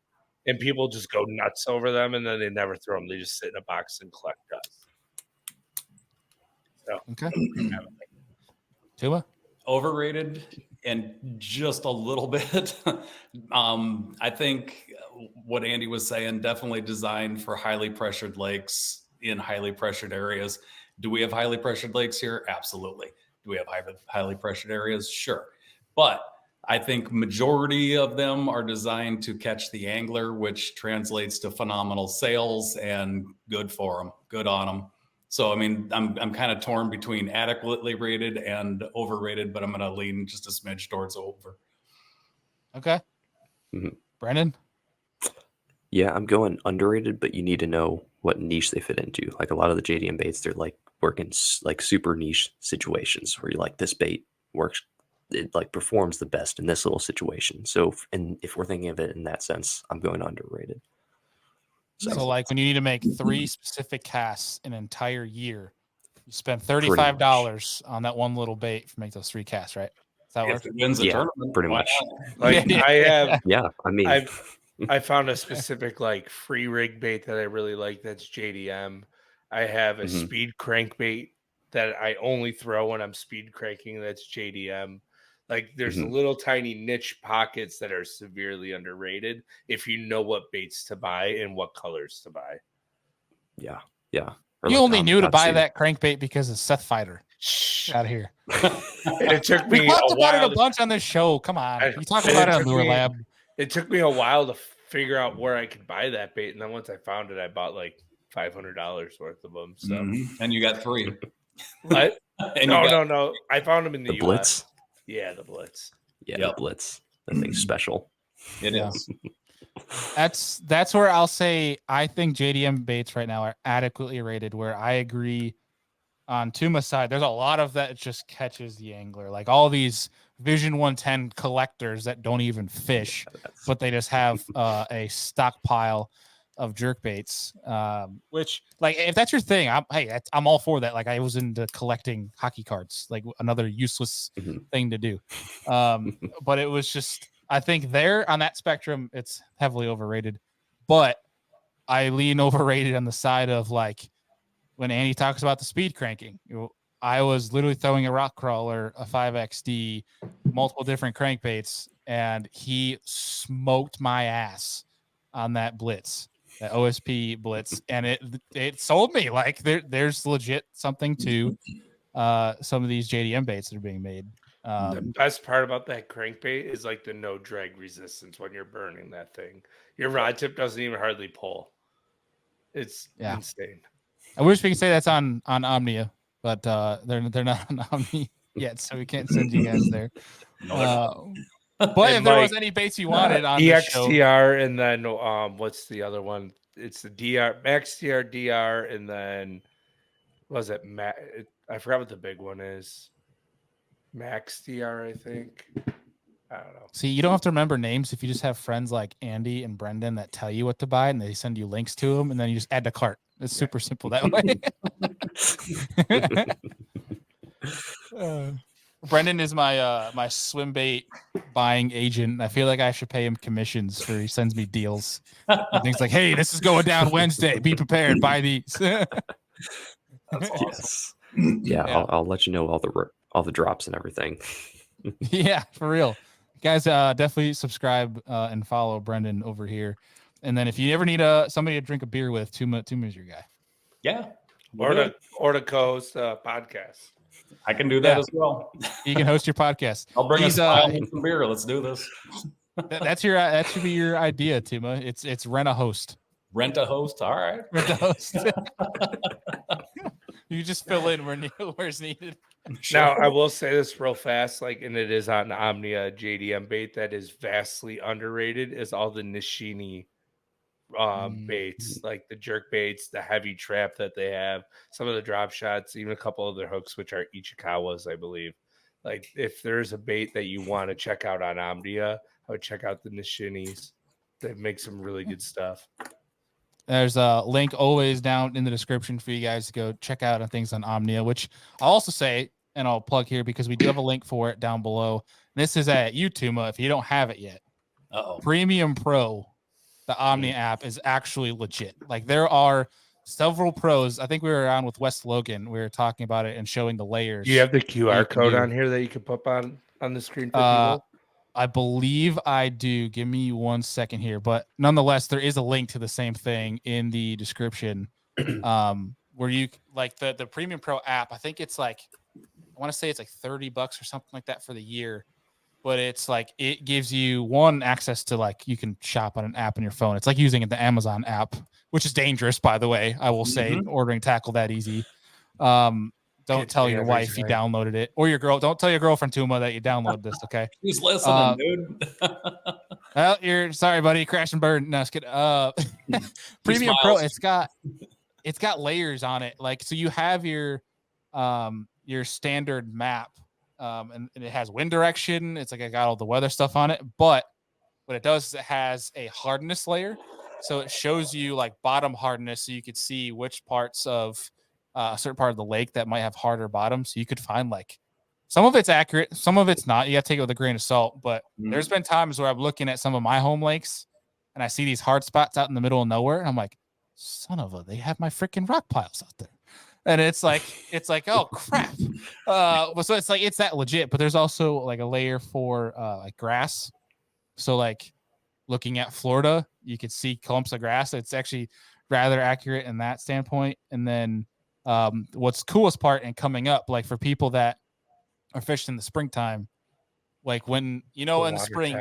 and people just go nuts over them, and then they never throw them. They just sit in a box and collect dust. So, okay. Tuma? overrated and just a little bit. I think what Andy was saying, definitely designed for highly pressured lakes in highly pressured areas. Do we have highly pressured lakes here? Absolutely. Do we have highly pressured areas? Sure. But I think majority of them are designed to catch the angler, which translates to phenomenal sales and good for them, good on them. So, I mean, I'm kind of torn between adequately rated and overrated, but I'm going to lean just a smidge towards over. Okay. Mhm. Brendan? Yeah, I'm going underrated, but you need to know what niche they fit into. Like a lot of the JDM baits, they're like working like super niche situations where you're like, this bait works, it like performs the best in this little situation. So, if we're thinking of it in that sense, I'm going underrated. So like when you need to make 3 specific casts an entire year, you spend $35 on that one little bait to make those 3 casts, right? Does that work? If it wins a tournament, pretty why much. not? like I have, Yeah, I mean, I found a specific like free rig bait that I really like. That's JDM. I have a Mhm. speed crankbait that I only throw when I'm speed cranking. That's JDM. Like there's little tiny niche pockets that are severely underrated if you know what baits to buy and what colors to buy. yeah. You Or like only knew to buy Katsu. that crankbait because of Seth Fighter. Shh. Out of here. It took We me talked a about it while. a bunch on this show. Come on. I- We talked it about it on took Lure me- Lab. It took me a while to figure out where I could buy that bait, and then once I found it, I bought like $500 worth of them. So, And you got 3. what? And No. I found them in the, The US. Blitz? Yeah, the Blitz. Yeah, Yep. the Blitz. That thing's special. It Yeah. is. That's where I'll say I think JDM baits right now are adequately rated, where I agree on Tuma's side. There's a lot of that just catches the angler. Like all these Vision 110 collectors that don't even fish, but they just have a stockpile of jerk baits. Which, like, if that's your thing, I'm all for that. Like, I was into collecting hockey cards, like another useless thing to do. But it was just, I think there on that spectrum, it's heavily overrated. But I lean overrated on the side of like when Andy talks about the speed cranking. I was literally throwing a rock crawler, a 5XD, multiple different crankbaits, and he smoked my ass on that blitz, that OSP blitz, and it sold me. Like there's legit something to some of these JDM baits that are being made. The best part about that crankbait is like the no drag resistance when you're burning that thing. Your rod tip doesn't even hardly pull. It's insane. I wish we could say that's on Omnia, but they're not on Omni yet, so we can't send you guys there. But if there was any baits you wanted on the show, EXTR, and then what's the other one? It's the DR, MaxTR, DR, and then was it I forgot what the big one is. MaxTR, I think. I don't know. See, you don't have to remember names if you just have friends like Andy and Brendan that tell you what to buy, and they send you links to them, and then you just add to cart. It's super simple that way. Brendan is my swim bait buying agent. I feel like I should pay him commissions for he sends me deals and things like, "Hey, this is going down Wednesday. Be prepared. Buy these." That's awesome. Yes. Yeah, I'll let you know all the drops and everything. Yeah, for real. Guys, definitely subscribe and follow Brendan over here. And then if you ever need somebody to drink a beer with, Tuma is your guy. Yeah. Or to co-host a podcast. I can do that as well. You can host your podcast. I'll bring us some beer. Let's do this. That should be your idea, Tuma. It's rent a host. Rent a host. All right. Rent a host. You just fill in where it's needed. Now, I will say this real fast, and it is on Omnia JDM bait that is vastly underrated, is all the Nishini baits, like the jerk baits, the heavy trap that they have, some of the drop shots, even a couple of their hooks, which are Ichikawas, I believe. Like, if there's a bait that you want to check out on Omnia, I would check out the Nishinis. They make some really good stuff. There's a link always down in the description for you guys to go check out on things on Omnia, which I'll also say, and I'll plug here because we do have a link for it down below. This is at Tuma if you don't have it yet. Premium Pro, the Omnia app, is actually legit. Like, there are several pros. I think we were around with West Logan. We were talking about it and showing the layers. Do you have the QR code on here that you can put on the screen for people? I believe I do. Give me 1 second here. But nonetheless, there is a link to the same thing in the description where you like the Premium Pro app. I think it's like, I want to say it's like $30 or something like that for the year. But it's like, it gives you access to, like, you can shop on an app on your phone. It's like using the Amazon app, which is dangerous, by the way. I will say, ordering tackle that easy. Don't tell your wife you downloaded it, or your girl. Don't tell your girlfriend, Tuma, that you downloaded this. Okay. He's listening, dude. Well, you're sorry, buddy. Crash and burn. No, it's good. Premium Pro. It's got layers on it. Like, so you have your standard map, and it has wind direction. It's like, I got all the weather stuff on it. But what it does is it has a hardness layer, so it shows you like bottom hardness, so you could see which parts of a certain part of the lake that might have harder bottom. So you could find, like, some of it's accurate, some of it's not. You got to take it with a grain of salt. But there's been times where I'm looking at some of my home lakes and I see these hard spots out in the middle of nowhere. And I'm like, son of a, they have my freaking rock piles out there. And it's like, oh crap. So it's like, it's that legit, but there's also like a layer for like grass. So like looking at Florida, you could see clumps of grass. It's actually rather accurate in that standpoint. And then what's coolest part and coming up, like for people that are fishing in the springtime, like when, in the spring,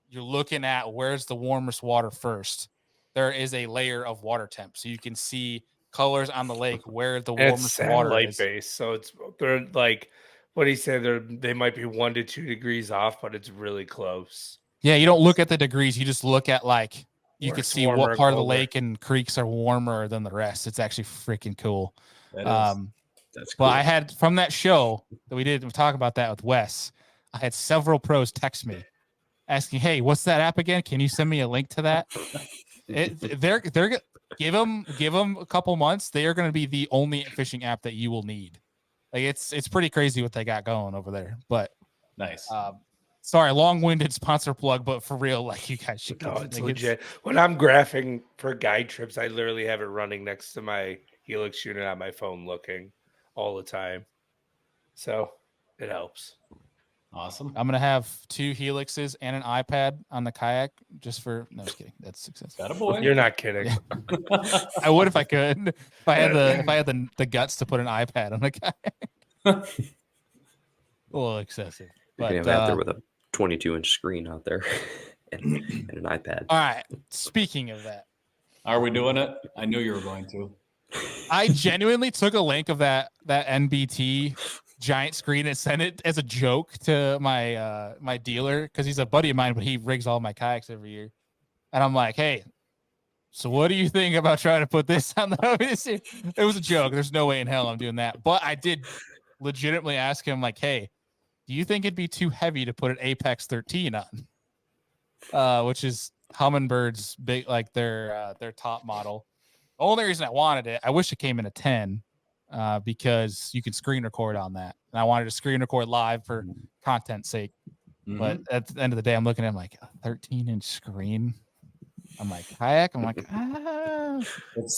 you're looking at where's the warmest water first. There is a layer of water temp. So you can see colors on the lake where the warmest water is. Base. So they're like, what do you say? They might be 1 to 2 degrees off, but it's really close. Yeah. You don't look at the degrees. You just look at, like, you can see what part of the lake and creeks are warmer than the rest. It's actually freaking cool. That's cool. Well, I had, from that show that we did, we talk about that with Wes, I had several pros text me asking, hey, what's that app again? Can you send me a link to that? They're give them a couple months. They are going to be the only fishing app that you will need. Like, it's pretty crazy what they got going over there. But nice. Sorry, long-winded sponsor plug, but for real, like, you guys should. No, it's legit. When I'm graphing for guide trips, I literally have it running next to my Helix unit on my phone, looking all the time. So it helps. Awesome. I'm gonna have 2 helixes and an iPad on the kayak just for. No, just kidding. That's success. That a boy. You're not kidding. Yeah. I would if I could. If I had the guts to put an iPad on the kayak. A little excessive. You But can have out there with a 22-inch screen out there and an iPad. all right. Speaking of that, Are we doing it? I knew you were going to. I genuinely took a link of that NBT giant screen and sent it as a joke to my my dealer because he's a buddy of mine, but he rigs all my kayaks every year. And I'm like, hey, so what do you think about trying to put this on the? It was a joke. There's no way in hell I'm doing that. But I did legitimately ask him, like, hey, do you think it'd be too heavy to put an Apex 13 on? Which is Humminbird's big, like their top model. The only reason I wanted it, I wish it came in a 10, because you can screen record on that. And I wanted to screen record live for content's sake. Mhm. But at the end of the day, I'm looking at it, I'm like, a 13-inch screen. I'm like, kayak. I'm like, I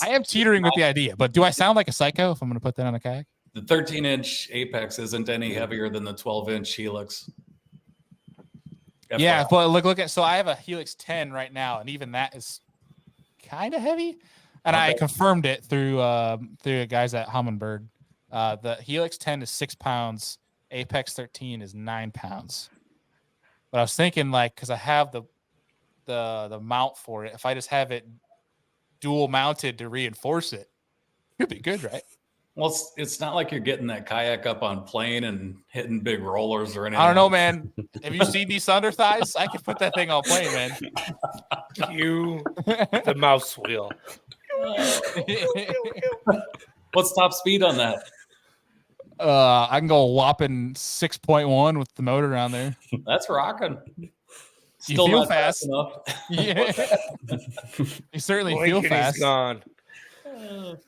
am teetering with the idea. But do I sound like a psycho if I'm going to put that on a kayak? The 13-inch Apex isn't any heavier than the 12-inch Helix. Yeah, FYI. but look at, so I have a Helix 10 right now, and even that is kind of heavy. And I Okay. confirmed it through the guys at Humminbird. The Helix 10 is 6 pounds. Apex 13 is 9 pounds. But I was thinking, like, because I have the mount for it, if I just have it dual mounted to reinforce it, it'd be good, right? Well, it's not like you're getting that kayak up on plane and hitting big rollers or anything. I don't know, man. Have you seen these under thighs? I could put that thing on plane, man. The mouse wheel. What's top speed on that? I can go whopping 6.1 with the motor on there. That's rocking. You feel not fast. enough. Yeah. You certainly feel Blinking, fast. he's gone.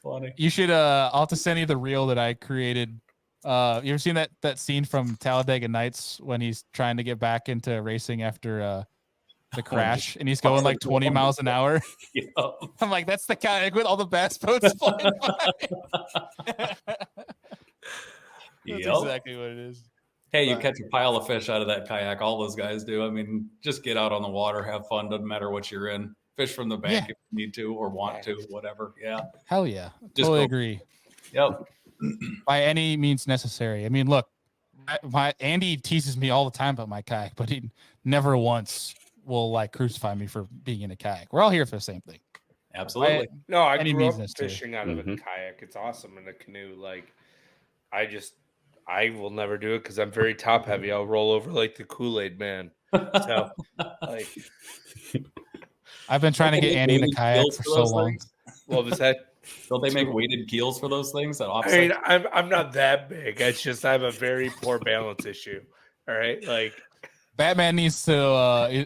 Funny. You should I'll have to send you the reel that I created. You ever seen that scene from Talladega Nights when he's trying to get back into racing after the crash and he's going like 20 miles an hour? Yep. I'm like, that's the kayak with all the bass boats flying by. That's Yep. exactly what it is. Hey, you But- catch a pile of fish out of that kayak. All those guys do. I mean, just get out on the water, have fun. Doesn't matter what you're in. Fish from the bank Yeah. if you need to or want to, whatever. Yeah. Hell yeah. Just Totally go. agree. Yep. By any means necessary. I mean, look, my Andy teases me all the time about my kayak, but he never once will like crucify me for being in a kayak. We're all here for the same thing. Absolutely. No, I Any grew means up necessary. fishing out of a kayak. It's awesome in a canoe. Like, I will never do it because I'm very top heavy. I'll roll over like the Kool-Aid man. So, like, I've been trying to get Andy in a Weighted kayak keels for for so those long. things? what was that? Don't they make weighted keels for those things that I offset? mean, I'm not that big. It's just I have a very poor balance issue. All right, like Batman needs to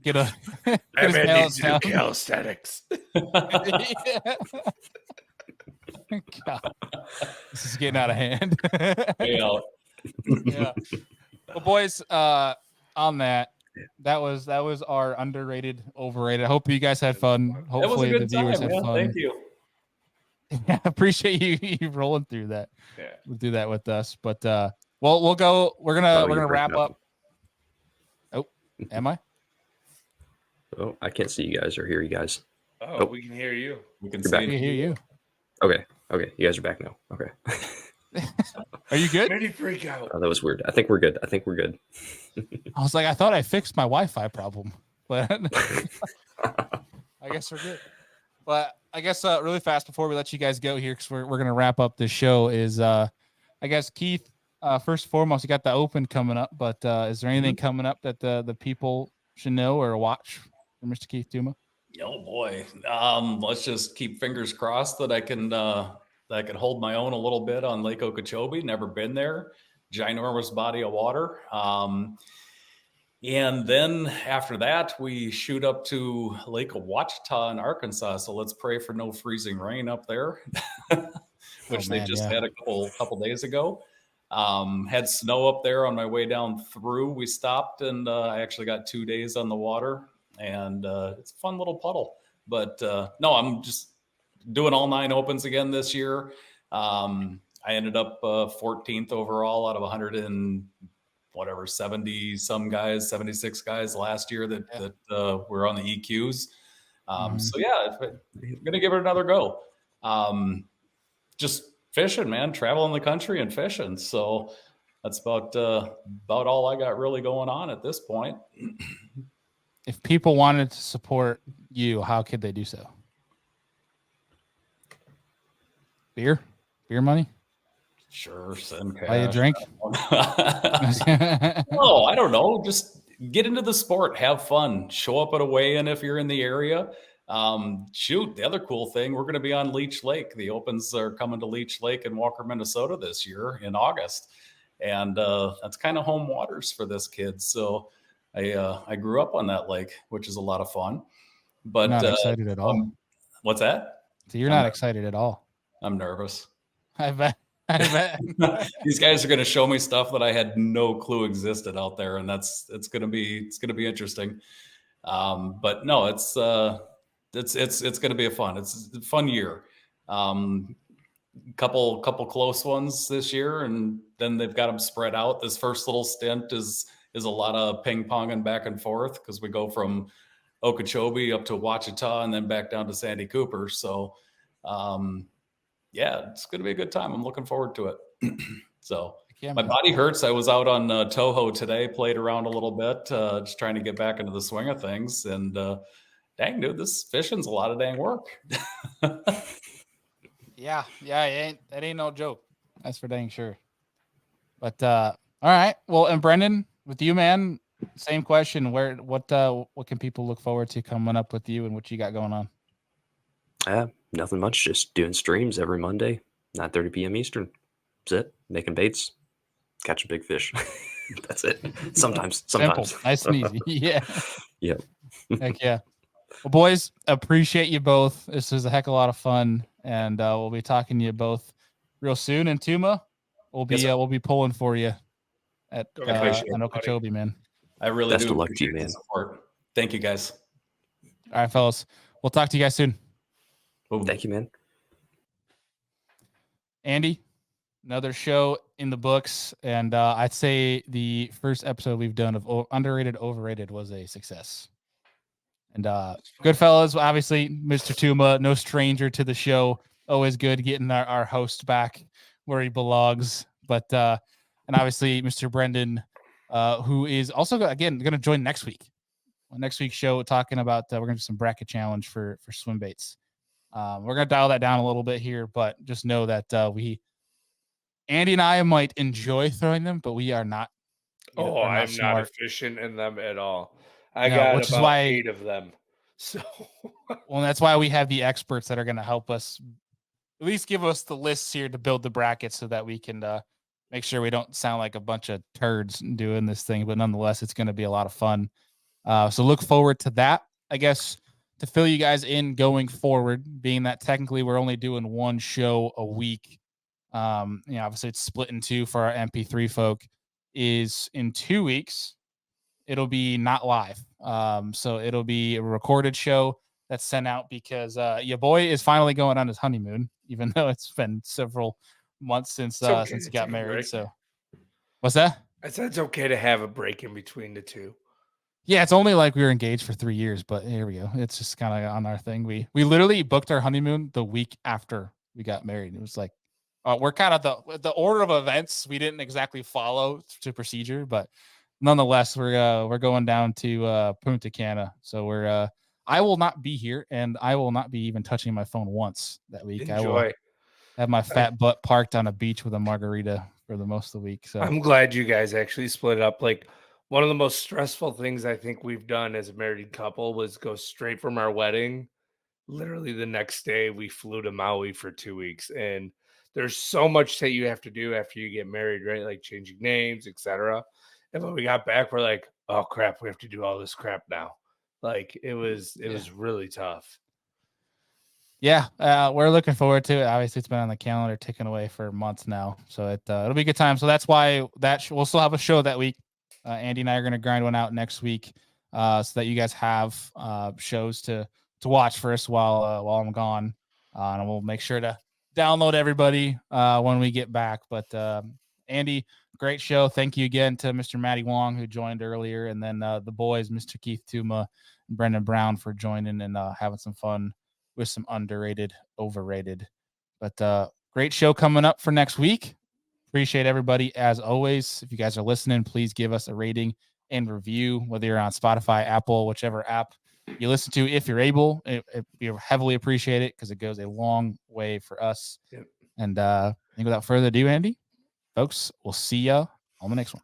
get a get his man balance needs to do down. calisthenics. Yeah. God. This is getting out of hand. Yeah. Yeah. Well, boys, on that was our underrated, overrated. I hope you guys had fun. That was a Hopefully the good viewers time, had man. fun. Thank you. Yeah, appreciate you rolling through that. Yeah. We'll do that with us. But we'll go. We're gonna you're wrap breaking up. Oh, am I? Oh, I can't see you guys or hear you guys. Oh, we can hear you. We can You're see back. I can hear you. Okay, you guys are back now. Okay. Are you good? Mini freak out. Oh, that was weird. I think we're good. I was like, I thought I fixed my Wi-Fi problem, but I guess we're good. But I guess really fast before we let you guys go here, because we're gonna wrap up this show, is I guess Keith, first and foremost, you got the Open coming up, but is there anything coming up that the people should know or watch for Mr. Keith Tuma? Oh boy. Let's just keep fingers crossed that I can hold my own a little bit on Lake Okeechobee. Never been there. Ginormous body of water. And then after that, we shoot up to Lake Ouachita in Arkansas. So let's pray for no freezing rain up there, which they just had a couple days ago. Had snow up there on my way down through. We stopped and I actually got 2 days on the water, and it's a fun little puddle. But no, I'm just doing all 9 opens again this year. I ended up 14th overall out of 100 and whatever 70 some guys, 76 guys last year that were on the EQs. So yeah, I'm gonna give it another go. Just fishing, man, traveling the country and fishing. So that's about all I got really going on at this point. If people wanted to support you, how could they do so? Beer money? Sure, send cash. Buy a drink? No, I don't know. Just get into the sport, have fun, show up at a weigh-in if you're in the area. Shoot, the other cool thing, we're going to be on Leech Lake. The Opens are coming to Leech Lake in Walker, Minnesota this year in August. And that's kind of home waters for this kid. So I grew up on that lake, which is a lot of fun. But not excited at all. What's that? So you're not excited at all. I'm nervous. I bet. These guys are going to show me stuff that I had no clue existed out there, and it's going to be interesting. But no, it's going to be it's a fun year. Couple close ones this year, and then they've got them spread out. This first little stint is a lot of ping ponging back and forth because we go from Okeechobee up to Ouachita and then back down to Sandy Cooper. So, yeah, it's going to be a good time. I'm looking forward to it. So my body hurts. I was out on Toho today, played around a little bit, just trying to get back into the swing of things. And dang, dude, this fishing's a lot of dang work. Yeah, that ain't no joke. That's for dang sure. But all right, well, and Brendan, with you, man, same question. What can people look forward to coming up with you, and what you got going on? Nothing much. Just doing streams every Monday, 9:30 p.m. Eastern. That's it. Making baits, catching big fish. That's it. Sometimes. Simple, nice and easy. Yeah. Yep. Heck yeah. Well, boys, appreciate you both. This was a heck of a lot of fun, and we'll be talking to you both real soon. And Tuma, we'll be pulling for you at Okeechobee, man. I really Best do of luck to you, appreciate man. the support. Thank you, guys. All right, fellas. We'll talk to you guys soon. Thank you, man. Andy, another show in the books, and I'd say the first episode we've done of Underrated, Overrated was a success. And good fellas, obviously, Mr. Tuma, no stranger to the show. Always good getting our host back where he belongs. But and obviously, Mr. Brendan, who is also again going to join next week. On next week's show, talking about we're going to do some bracket challenge for swim baits. We're going to dial that down a little bit here, but just know that Andy and I might enjoy throwing them, but we are not. I'm not efficient in them at all. I got about 8 of them. So, well, that's why we have the experts that are going to help us at least give us the lists here to build the brackets so that we can make sure we don't sound like a bunch of turds doing this thing. But nonetheless, it's going to be a lot of fun. So look forward to that, I guess. To fill you guys in going forward, being that technically we're only doing one show a week. Obviously it's split in two for our MP3 folk. Is in 2 weeks, it'll be not live. So it'll be a recorded show that's sent out because your boy is finally going on his honeymoon, even though it's been several months since he got married. So what's that? I said it's okay to have a break in between the two. Yeah, it's only like we were engaged for 3 years, but here we go. It's just kind of on our thing. We literally booked our honeymoon the week after we got married. It was like we're kind of the order of events we didn't exactly follow to procedure, but nonetheless, we're going down to Punta Cana. So I will not be here, and I will not be even touching my phone once that week. Enjoy. I will have my fat butt parked on a beach with a margarita for the most of the week. So I'm glad you guys actually split up. Like, one of the most stressful things I think we've done as a married couple was go straight from our wedding. Literally the next day we flew to Maui for 2 weeks, and there's so much that you have to do after you get married, right? Like changing names, etc. And when we got back, we're like, oh crap, we have to do all this crap now. Like it was really tough. Yeah, we're looking forward to it. Obviously, it's been on the calendar ticking away for months now, so it'll be a good time. So that's why we'll still have a show that week. Andy and I are going to grind one out next week, so that you guys have shows to watch first while I'm gone, and we'll make sure to download everybody when we get back. But Andy, great show. Thank you again to Mr. Matty Wong, who joined earlier, and then the boys, Mr. Keith Tuma and Brendan Brown, for joining and having some fun with some underrated, overrated. But great show coming up for next week. Appreciate everybody as always. If you guys are listening, please give us a rating and review, whether you're on Spotify, Apple, whichever app you listen to. If you're able, we heavily appreciate it because it goes a long way for us. Yep. And I think without further ado, Andy, folks, we'll see ya on the next one.